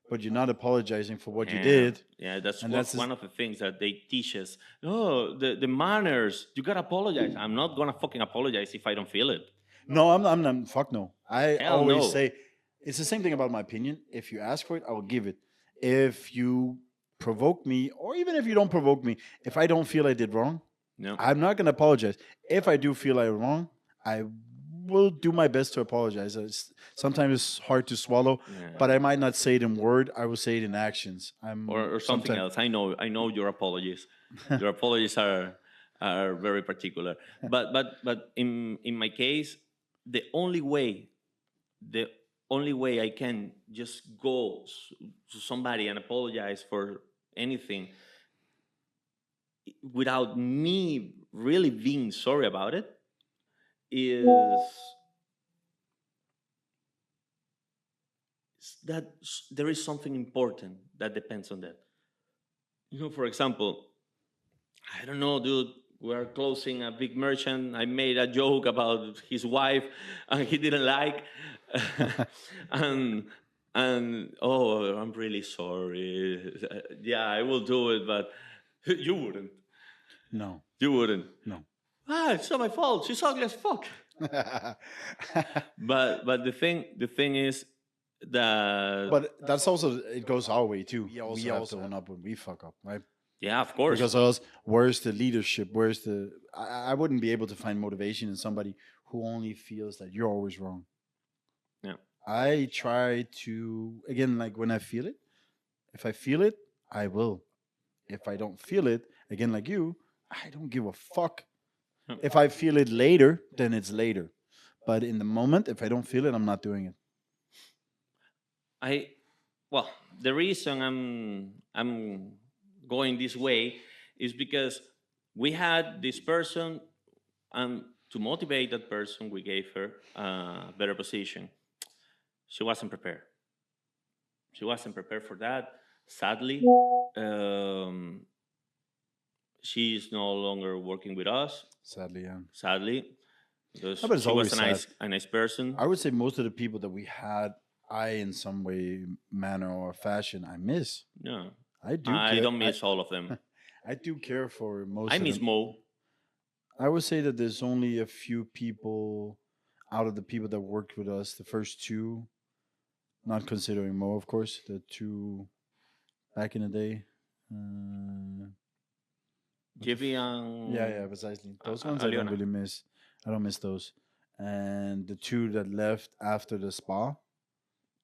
but you're not apologizing for what you did. Yeah, that's, And what, that's one of the things that they teach us. Oh, the manners. You gotta apologize. I'm not gonna fucking apologize if I don't feel it. No, I'm not. Fuck no. I Hell always no. say it's the same thing about my opinion. If you ask for it, I will give it. If you provoke me, or even if you don't provoke me, if I don't feel I did wrong, No. I'm not going to apologize. If I do feel I'm wrong, I will do my best to apologize. Sometimes it's hard to swallow, Yeah. but I might not say it in word. I will say it in actions. Or something else. I know your apologies. Your apologies are very particular. But in my case, the only way I can just go to somebody and apologize for anything without me really being sorry about it is that there is something important that depends on that. For example, I don't know, dude. We're closing a big merchant. I made a joke about his wife, and he didn't like. and oh, I'm really sorry. Yeah, I will do it, but you wouldn't. No. You wouldn't. No. It's not my fault. She's ugly as fuck. but the thing is that. But that's also, it goes our way too. We also have to own up when we fuck up, right? Yeah, of course. Because else, where's the leadership? Where's the? I wouldn't be able to find motivation in somebody who only feels that you're always wrong. Yeah. I try to, again, like when I feel it. If I feel it, I will. If I don't feel it, again, like you, I don't give a fuck. If I feel it later, then it's later. But in the moment, if I don't feel it, I'm not doing it. Well, the reason I'm going this way is because we had this person, and to motivate that person, we gave her a better position. She wasn't prepared. She wasn't prepared for that. Sadly, she is no longer working with us. Sadly, yeah. Sadly, because but it's she was always a nice person. I would say most of the people that we had, in some way, manner, or fashion, I miss. Yeah, I do. I don't miss all of them. I do care for most. I of miss them. Mo. I would say that there's only a few people out of the people that worked with us, the first two, not considering Mo, of course, the two back in the day. Gibby and Yeah, precisely. Those ones I don't really miss. I don't miss those. And the two that left after the spa.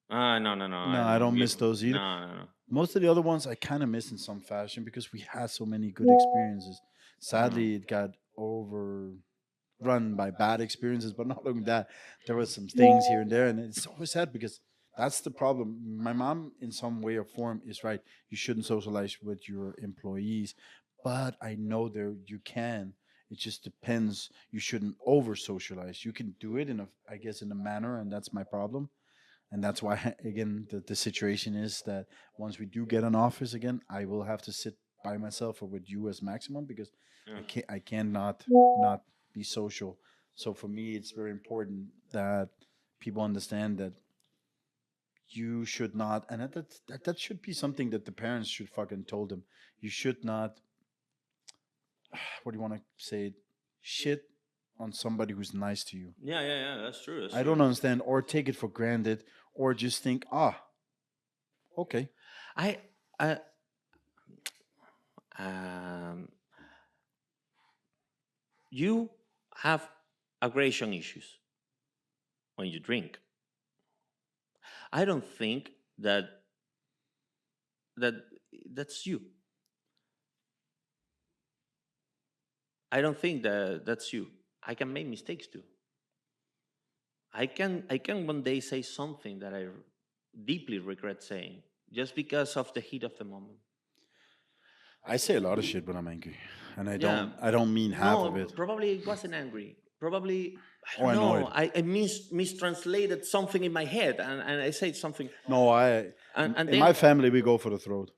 No, I don't miss those either. No. Most of the other ones I kind of miss in some fashion because we had so many good experiences. Sadly, it got overrun by bad experiences, but not only that, there were some things here and there, and it's always sad because that's the problem. My mom, in some way or form, is right. You shouldn't socialize with your employees, but I know you can. It just depends. You shouldn't over socialize. You can do it in a manner, and that's my problem. And that's why, again, the situation is that once we do get an office again, I will have to sit by myself or with you as maximum because I cannot not be social. So for me, it's very important that people understand that you should not, and that should be something that the parents should fucking told them. You should not. What do you want to say? Shit on somebody who's nice to you. Yeah. That's true. I don't understand, or take it for granted, or just think, okay. You have aggression issues when you drink. I don't think that's you. I don't think that that's you. I can make mistakes too. I can one day say something that I deeply regret saying just because of the heat of the moment. I say a lot of shit when I'm angry, and Yeah. I don't mean half of No, it. probably it wasn't angry. Probably I Or don't know. annoyed. I mistranslated something in my head, and I said something, No, and in my then family we go for the throat.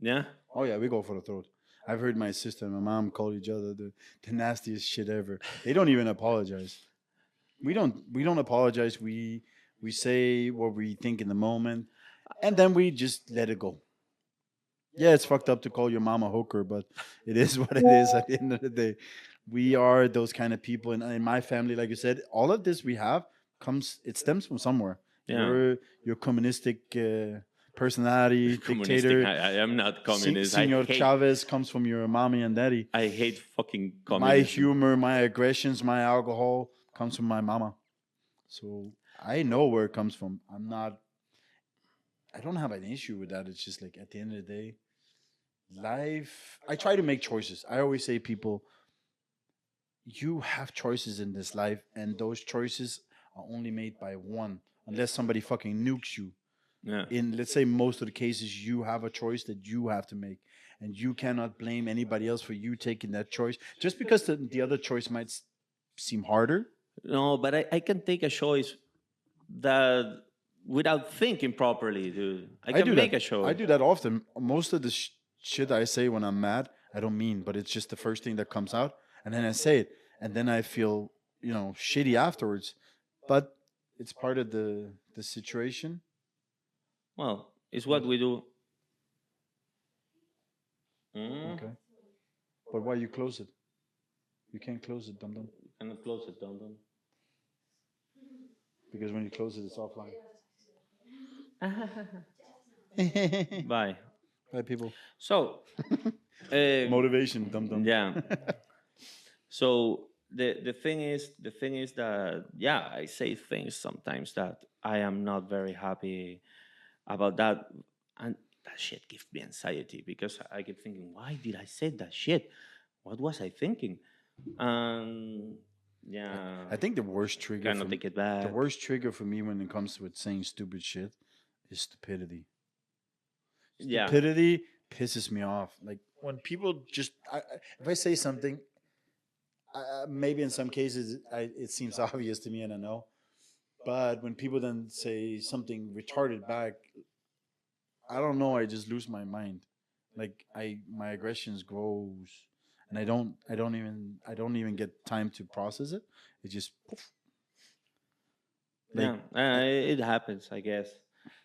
yeah. Oh yeah, we go for the throat. I've heard my sister and my mom call each other the nastiest shit ever. They don't even apologize. We don't apologize. We say what we think in the moment, and then we just let it go. Yeah, it's fucked up to call your mom a hooker, but it is what it is at the end of the day. We are those kind of people. And in my family, like you said, all of this we have it stems from somewhere. Yeah. Your communistic personality, Communistic. dictator, I am not communist. Senor Chavez comes from your mommy and daddy. I hate fucking My communism. humor, my aggressions, my alcohol comes from my mama. So I know where it comes from. I don't have an issue with that. It's just like at the end of the day, life, I try to make choices. I always say people, you have choices in this life, and those choices are only made by one, unless somebody fucking nukes you. Yeah. In, let's say, most of the cases, you have a choice that you have to make, and you cannot blame anybody else for you taking that choice just because the other choice might seem harder. No, but I can take a choice that without thinking properly, dude. I I can do make that. a I choice. do that often. Most of the shit I say when I'm mad, I don't mean, but it's just the first thing that comes out, and then I say it, and then I feel, shitty afterwards. But it's part of the situation. Well, it's What? what we do. Mm, Okay. But why you close it? You can't close it, dum dum. cannot close it, don't. Because when you close it, it's offline. Bye. Bye, people. So, uh, Motivation, dum dum. yeah. So the thing is that yeah, I say things sometimes that I am not very happy about that, and that shit gives me anxiety because I keep thinking, why did I say that shit? What was I thinking? Um, yeah, I think the worst trigger cannot take it back. for me when it comes with saying stupid shit is stupidity. Yeah, Stupidity pisses me off. Like when people just, if I say something, maybe in some cases it seems obvious to me and I know, but when people then say something retarded back, I don't know. I just lose my mind. Like my aggressions grows, and I don't even get time to process it. It just poof, like yeah, it happens, I guess.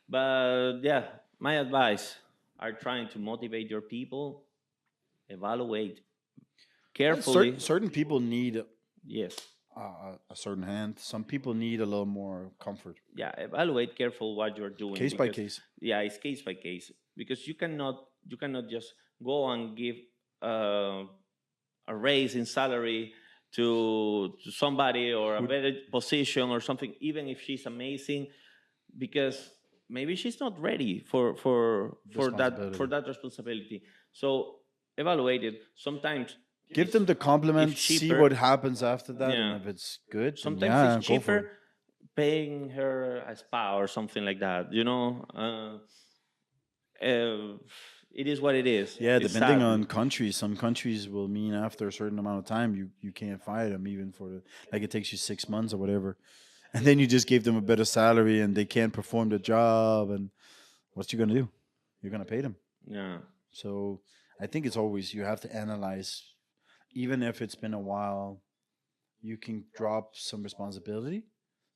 But yeah, my advice are trying to motivate your people, evaluate carefully. certain people need Yes. a certain hand. Some people need a little more comfort. Yeah, evaluate careful what you're doing Case by because case. yeah, it's case by case because you cannot just go and give uh, a raise in salary to somebody or a Who better position or something, even if she's amazing, because maybe she's not ready for responsibility. that responsibility. So evaluate it. Sometimes Give it's them the compliment, it's see cheaper. what happens after that, and Yeah. if it's good, then Sometimes it's yeah, go for cheaper it. paying her a spa or something like that. Uh, it is what it is. Yeah, It's depending sad. on countries, some countries will mean after a certain amount of time you can't fire them even for like it takes you 6 months or whatever, and then you just gave them a better salary and they can't perform the job, and what you gonna do? You're gonna pay them. Yeah. So I think it's always you have to analyze, even if it's been a while. You can drop some responsibility,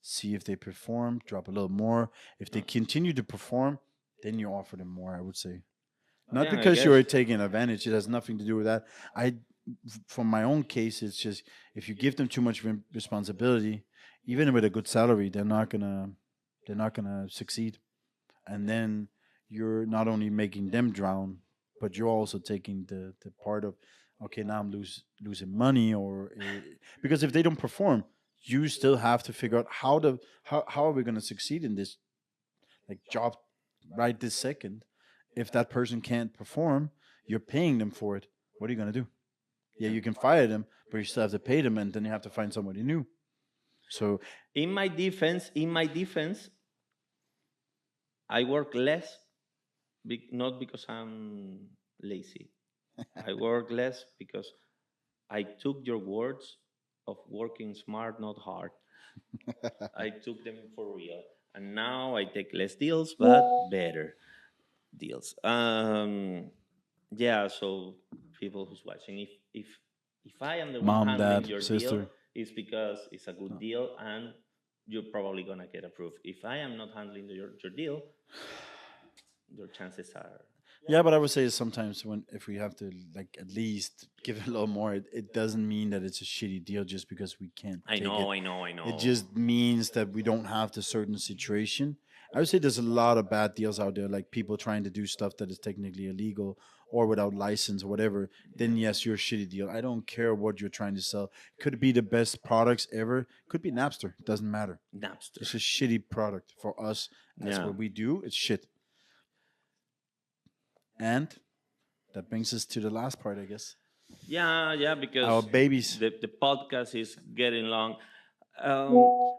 see if they perform, drop a little more. If they continue to perform, then you offer them more. I would say. Not Yeah, I because guess. you're taking advantage. It has nothing to do with that. From my own case, it's just if you give them too much responsibility, even with a good salary, they're not gonna succeed. And then you're not only making them drown, but you're also taking the part of, okay, now I'm losing money, or because if they don't perform, you still have to figure out how are we going to succeed in this like job right this second. If that person can't perform, you're paying them for it. What are you going to do? Yeah, you can fire them, but you still have to pay them, and then you have to find somebody new. So In my defense, I work less, not because I'm lazy. I work less because I took your words of working smart, not hard. I took them for real, and now I take less deals, but better deals. Yeah. So people who's watching, if I am the one mom, handling dad, your deal, sister. it's because it's a good deal and you're probably gonna get approved. If I am not handling your deal, your chances are. Yeah, but I would say sometimes when if we have to like at least give it a little more, it doesn't mean that it's a shitty deal just because we can't I take it. know, I know, I It know. just means that we don't have the certain situation. I would say there's a lot of bad deals out there, like people trying to do stuff that is technically illegal or without license or whatever. Then yes, you're a shitty deal. I don't care what you're trying to sell. Could be the best products ever. Could be Napster. Doesn't matter. Napster. It's a shitty product for us. As Yeah. what we do, it's shit. And that brings us to the last part, I guess. Yeah, yeah, Our because babies. the podcast is getting long.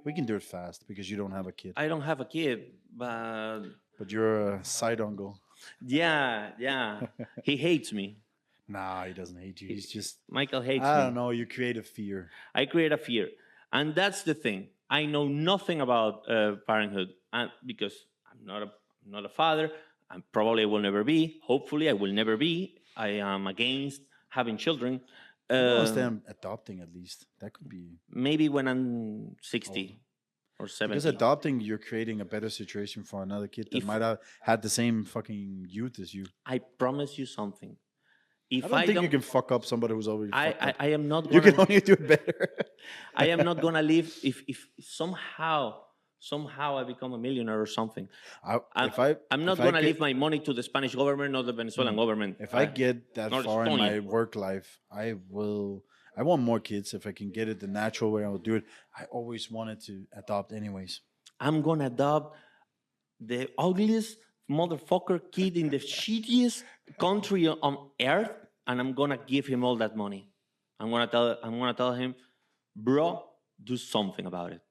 We can do it fast because you don't have a kid, I don't have a kid, but but you're a side uncle. yeah, yeah, he hates me. Nah, he doesn't hate you. He's just, Michael hates I me. don't know, you create a fear. I create a fear, and that's the thing. I know nothing about parenthood, and because I'm not a father, and probably I will never be. Hopefully, I will never be. I am against having children. I don't Uh, understand adopting at least. That could be maybe when I'm old. 60 or Because 70. adopting, you're creating a better situation for another kid that If might have had the same fucking youth as you. I promise you something, I if don't I think you don't, can fuck up somebody who's already I, fucked I, up. I am not You can gonna. only do it better. I am not gonna live if somehow I become a millionaire or something. I, I'm, if I I'm if not I gonna get leave my money to the Spanish government, not the Venezuelan government, if I get that not far in Estonia. my work life, I will. I want more kids. If I can get it the natural way, I will do it. I always wanted to adopt, anyways. I'm gonna adopt the ugliest motherfucker kid in the shittiest country on earth, and I'm gonna give him all that money. I'm gonna tell him, bro, do something about it.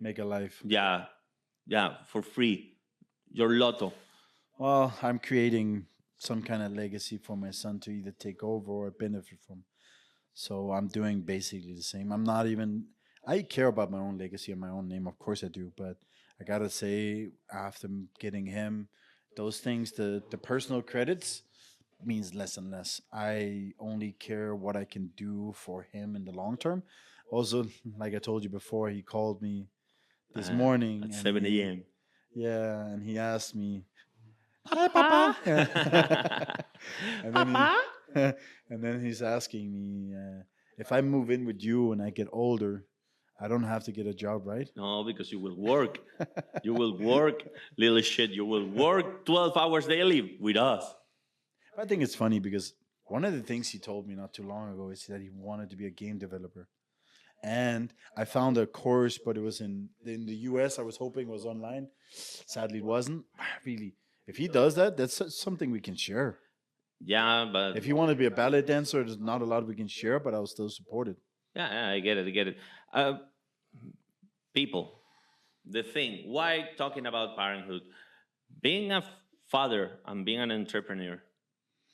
Make a life. Yeah, yeah, for free. Your lotto. Well, I'm creating some kind of legacy for my son to either take over or benefit from. So I'm doing basically the same. I'm not even. I care about my own legacy and my own name, of course I do. But I gotta say, after getting him, those things, the personal credits means less and less. I only care what I can do for him in the long term. Also, like I told you before, he called me this morning At and 7 a.m. yeah, and he asked me, "Hi, Papa. Papa," and then Papa. and then he's asking me if I move in with you and I get older, I don't have to get a job, right? No, because you will work. You will work, little shit. You will work 12 hours daily with us. I think it's funny because one of the things he told me not too long ago is that he wanted to be a game developer. And I found a course, but it was in the US. I was hoping it was online. Sadly, it wasn't. Really, if he does that, that's something we can share. Yeah, but If you want to be a ballet dancer, there's not a lot we can share, but I'll still support it. yeah, I get it. I get it. Uh, People, the thing, why talking about parenthood? Being a father and being an entrepreneur,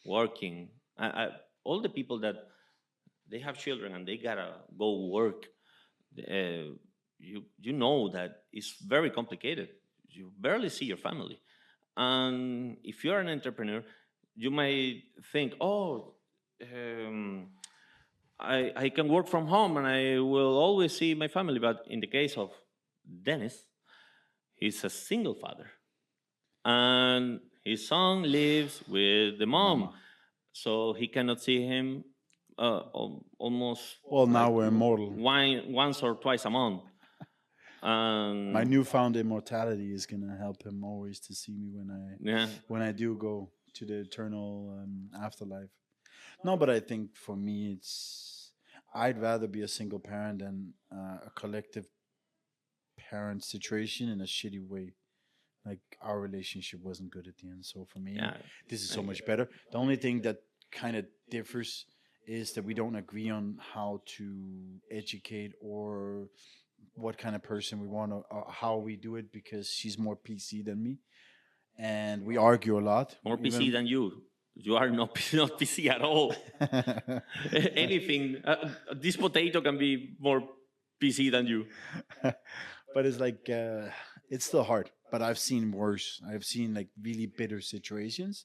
working, all the people that they have children and they gotta go work, you know that it's very complicated. You barely see your family, and if you're an entrepreneur, you might think, oh, um, I can work from home and I will always see my family. But in the case of Dennis, he's a single father, and his son lives with the mom, Mama. so he cannot see him almost Well, now like we're immortal. once or twice a month. My newfound immortality is gonna help him always to see me Yeah, when I do go to the eternal afterlife. No, but I think for me, I'd rather be a single parent than a collective parent situation in a shitty way. Like our relationship wasn't good at the end, so for me, yeah, this is I so get much it. better. The only thing that kind of differs is that we don't agree on how to educate or what kind of person we want to, how we do it, because she's more PC than me, and we argue a lot. More PC Even than you. You are not not PC at all. Anything. This potato can be more PC than you. but it's like it's still hard. But I've seen worse. I've seen like really bitter situations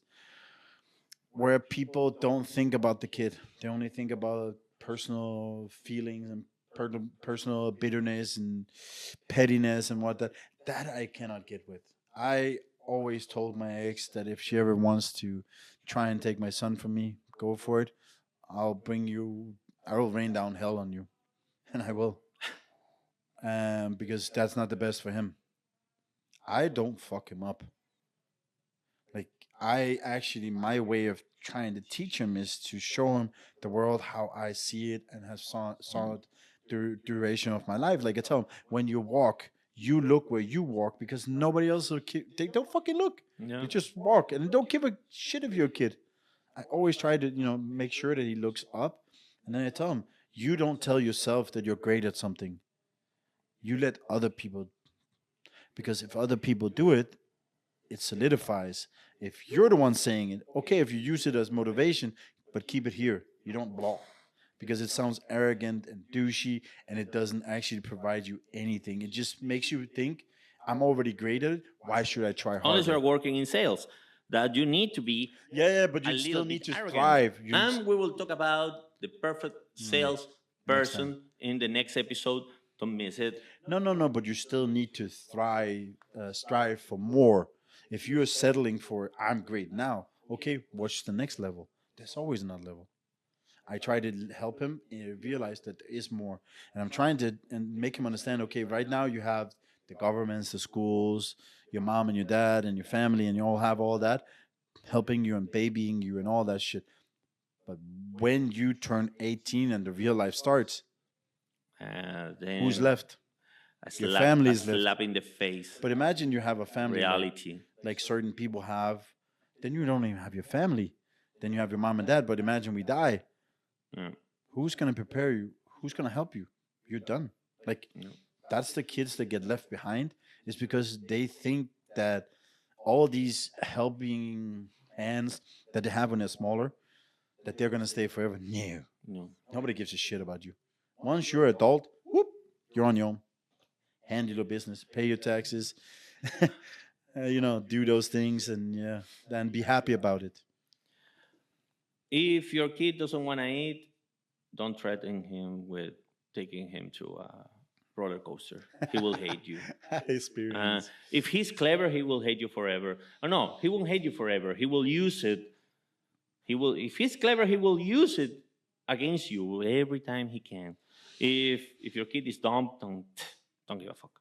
where people don't think about the kid. They only think about personal feelings and personal bitterness and pettiness and what that. That I cannot get with. I always told my ex that if she ever wants to try and take my son from me, go for it. I'll bring you. I will rain down hell on you, and I will. Because that's not the best for him. I don't fuck him up. Like I actually, my way of trying to teach him is to show him the world how I see it and have saw it the duration of my life. Like I tell him, when you walk, you look where you walk because nobody else will. They don't fucking look. Yeah. You just walk and don't give a shit if you're a kid. I always try to, make sure that he looks up, and then I tell him, you don't tell yourself that you're great at something. You let other people, because if other people do it, it solidifies. If you're the one saying it, okay, if you use it as motivation, but keep it here. You don't blah. Because it sounds arrogant and douchey and it doesn't actually provide you anything. It just makes you think, I'm already great at it. Why should I try Unless you're harder? working in sales, that you need to be Yeah, but a you still little need bit to arrogant. thrive. And we will talk about the perfect sales Next time. person in the next episode. Don't miss it. No, but you still need to strive for more. If you're settling for, I'm great now, okay, what's the next level? There's always another level. I try to help him realize that there is more. And I'm trying to and make him understand, okay, right now you have the governments, the schools, your mom and your dad and your family, and you all have all that helping you and babying you and all that shit. But when you turn 18 and the real life starts, Then who's left? Your slap, family a is left. slap in the face. But imagine you have a family Reality. like certain people have, then you don't even have your family. Then you have your mom and dad. But imagine we die. Yeah. Who's going to prepare you? Who's going to help you? You're done. Like, Yeah. that's the kids that get left behind. It's because they think that all these helping hands that they have when they're smaller, that they're going to stay forever. No. No. Nobody gives a shit about you. Once you're adult, whoop, you're on your own. Handle your business, pay your taxes, do those things, and then be happy about it. If your kid doesn't want to eat, don't threaten him with taking him to a roller coaster. He will hate you. Experience. If he's clever, he will hate you forever. Oh no, he won't hate you forever. He will use it. If he's clever, he will use it against you every time he can. If your kid is dumb, don't give a fuck.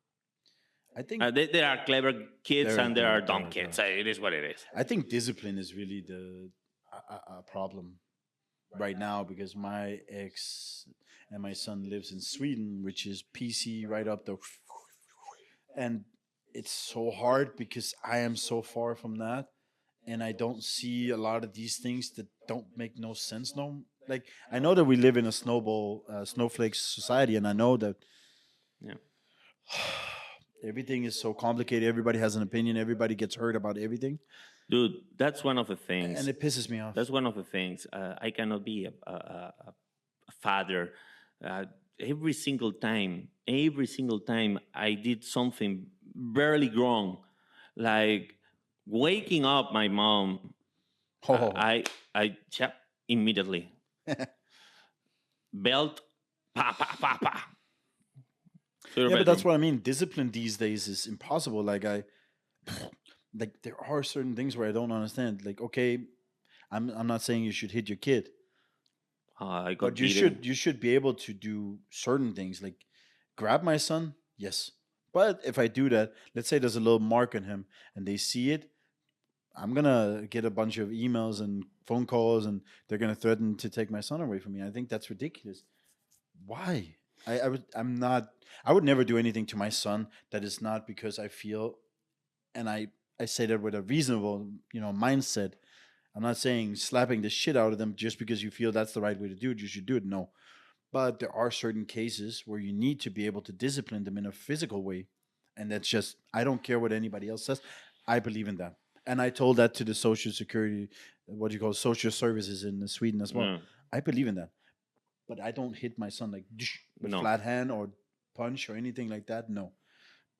I think there are clever kids and there are dumb kids. there. It is what it is. I think discipline is really the a problem right now, because my ex and my son lives in Sweden, which is PC right up the, and it's so hard because I am so far from that, and I don't see a lot of these things that don't make no sense. No, like I know that we live in a snowflake society, and I know that Yeah. everything is so complicated. Everybody has an opinion. Everybody gets hurt about everything, Dude, that's one of the things. and it pisses me off. That's one of the things. I cannot be a father. Every single time I did something barely wrong, like waking up my mom, Oh. I chap immediately. Belt, pa pa pa pa. Yeah, but that's what I mean. Discipline these days is impossible. Like like there are certain things where I don't understand. Like, okay, I'm not saying you should hit your kid, I got but you beaten. should be able to do certain things. Like grab my son, yes. But if I do that, let's say there's a little mark on him and they see it, I'm gonna get a bunch of emails and phone calls, and they're gonna threaten to take my son away from me. I think that's ridiculous. Why? I would never do anything to my son that is not because I feel, and I say that with a reasonable, mindset. I'm not saying slapping the shit out of them just because you feel that's the right way to do it. You should do it. No, but there are certain cases where you need to be able to discipline them in a physical way, and that's just I don't care what anybody else says. I believe in that, and I told that to the social security, what do you call it, social services in Sweden as well. Yeah. I believe in that, but I don't hit my son like with No. flat hand or punch or anything like that. No,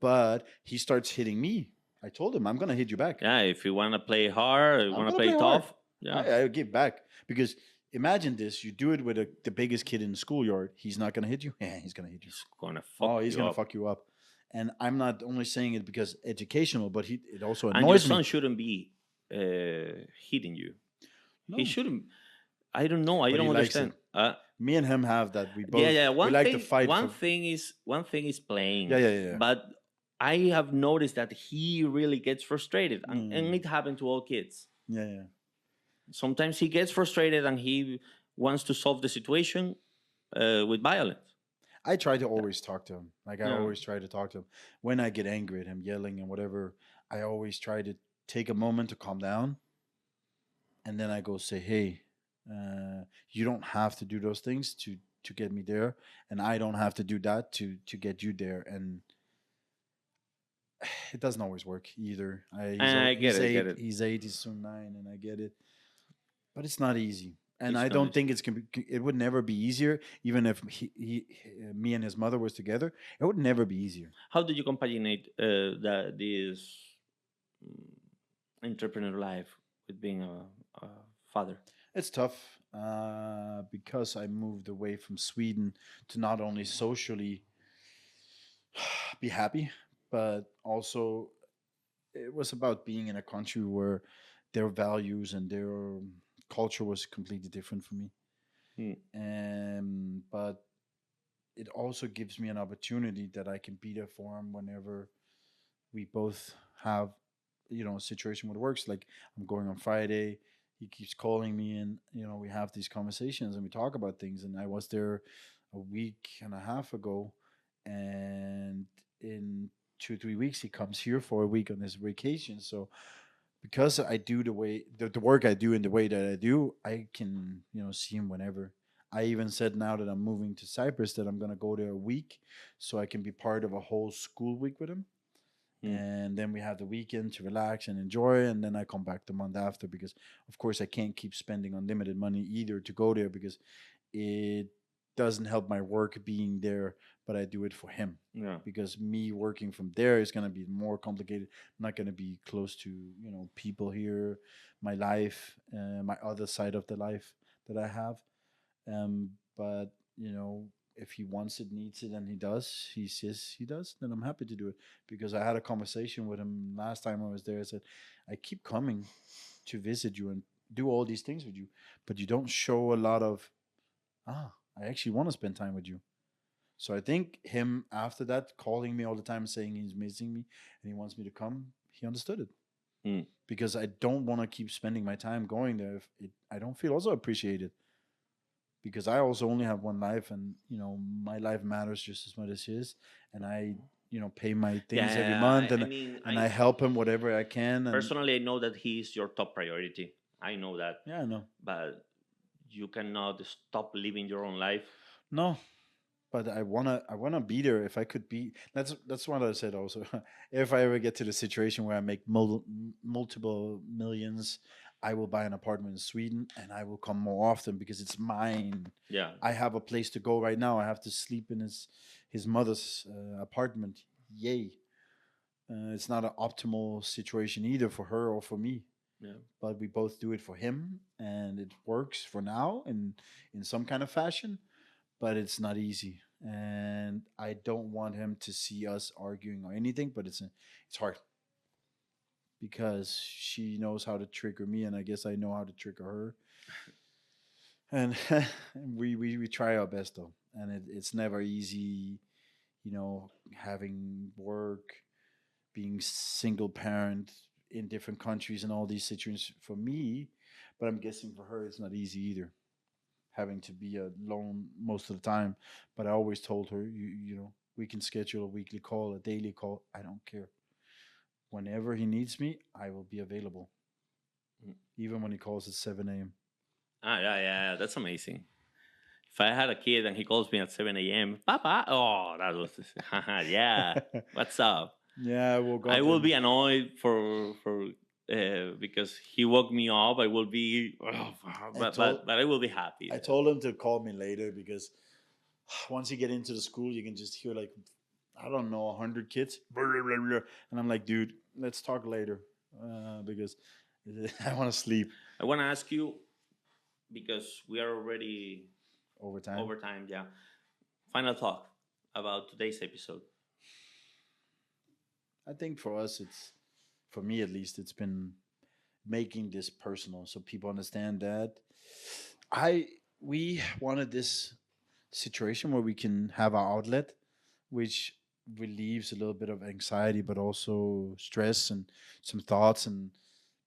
but he starts hitting me. I told him I'm gonna hit you back. Yeah, if you want to play hard, you I'm want to gonna play play hard. tough. Yeah, I give back because imagine this: you do it with the biggest kid in the schoolyard. He's not gonna hit you. Yeah, he's gonna hit you. he's gonna Oh, fuck he's you gonna up. fuck you up. And I'm not only saying it because educational, but it also And your annoys son me. shouldn't be hitting you. He No, shouldn't. I don't know. I but he don't likes it. understand. Me and him have that. We Yeah, both yeah. we like to fight for. One thing is Yeah, playing, yeah, yeah. but I have noticed that he really gets frustrated, and Mm, it happened to all kids. yeah, yeah. Sometimes he gets frustrated and he wants to solve the situation with violence. I try to always talk to him. Like I Yeah. always try to talk to him when I get angry at him, yelling and whatever. I always try to take a moment to calm down, and then I go say, "Hey, you don't have to do those things to get me there, and I don't have to do that to get you there." And it doesn't always work either. I get He's it, get eight, it. he's soon 9, and I get it, but it's not easy. And It's I not don't easy. think it would never be easier, even if me and his mother was together. It would never be easier. How do you compaginate this mm, entrepreneur life with being a father? It's tough because I moved away from Sweden to not only socially be happy, but also it was about being in a country where their values and their culture was completely different from me. Mm. But it also gives me an opportunity that I can be there for him whenever we both have, a situation where it works. Like I'm going on Friday, he keeps calling me, and we have these conversations and we talk about things. And I was there a week and a half ago, and in 2 3 weeks he comes here for a week on his vacation. So because I do the work I do in the way that I do, I can see him whenever. I even said now that I'm moving to Cyprus that I'm gonna go there a week, so I can be part of a whole school week with him, Mm. and then we have the weekend to relax and enjoy, and then I come back the month after because of course I can't keep spending unlimited money either to go there because it doesn't help my work being there, but I do it for him Yeah. because me working from there is going to be more complicated. I'm not going to be close to people here, my life, my other side of the life that I have. But if he wants it, needs it, and he does, he says he does, then I'm happy to do it because I had a conversation with him last time I was there. I said, I keep coming to visit you and do all these things with you, but you don't show a lot of, I actually want to spend time with you. So I think him after that calling me all the time saying he's missing me and he wants me to come, he understood it Mm. because I don't want to keep spending my time going there if I don't feel also appreciated because I also only have one life and my life matters just as much as his, and I pay my things every Yeah, month, I and mean, I help him whatever I can, and personally, I know that he is your top priority. I know that, yeah, I know. but you cannot stop living your own life. No, but I wanna be there if I could be. That's what I said also. If I ever get to the situation where I make multiple millions, I will buy an apartment in Sweden and I will come more often because it's mine. Yeah, I have a place to go right now. I have to sleep in his mother's apartment. Yay! It's not an optimal situation either for her or for me, yeah. but we both do it for him, and it works for now in some kind of fashion. But it's not easy, and I don't want him to see us arguing or anything. But it's hard because she knows how to trigger me, and I guess I know how to trigger her, and we try our best though, and it's never easy. Having work, being single parent in different countries and all these situations for me, but I'm guessing for her it's not easy either, having to be alone most of the time. But I always told her, we can schedule a weekly call, a daily call. I don't care. Whenever he needs me, I will be available. even when he calls at 7 a.m. Yeah, that's amazing. If I had a kid and he calls me at 7 a.m., Papa, oh, that was, yeah, what's up? Yeah, well, I will be annoyed for because he woke me up. I will be, but I will be happy. I told him to call me later because once you get into the school, you can just hear like, I don't know, 100 kids, and I'm like, dude, let's talk later because I want to sleep. I want to ask you, because we are already Overtime. Yeah. Final thought about today's episode. I think for us, for me at least, it's been making this personal so people understand that we wanted this situation where we can have our outlet, which relieves a little bit of anxiety, but also stress and some thoughts, and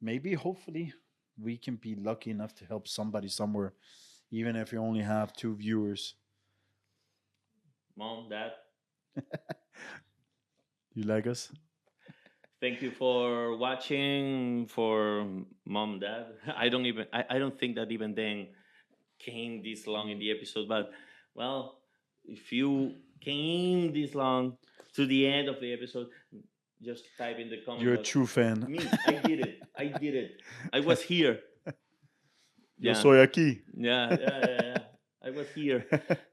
maybe hopefully we can be lucky enough to help somebody somewhere, even if you only have 2 viewers. Mom, Dad, you like us? thank you for watching. For Mom, Dad, I don't think that even then came this long in the episode, but well, if you came this long to the end of the episode, just type in the comment. You're box. a true fan. Me, I did it. I was here. Yo soy aquí. Yeah. I was here.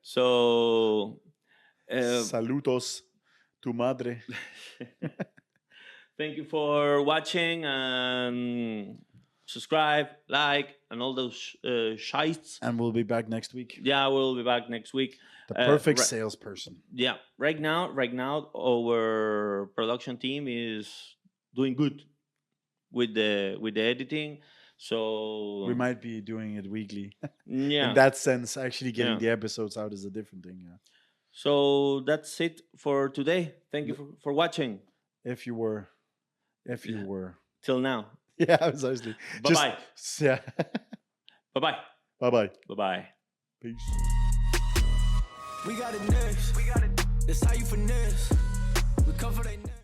So, saludos, tu madre. Thank you for watching, and subscribe, like, and all those shites. And we'll be back next week. Yeah, we'll be back next week. The perfect salesperson. Yeah, right now, our production team is doing good with the editing. So we might be doing it weekly. Yeah. In that sense, actually getting the episodes out is a different thing. Yeah. So that's it for today. Thank you for watching. If you were. Till now. Yeah, precisely. Bye-bye. Yeah. Bye-bye. Bye-bye. Bye-bye. Peace. We got it next. That's how you finesse. We cover they next.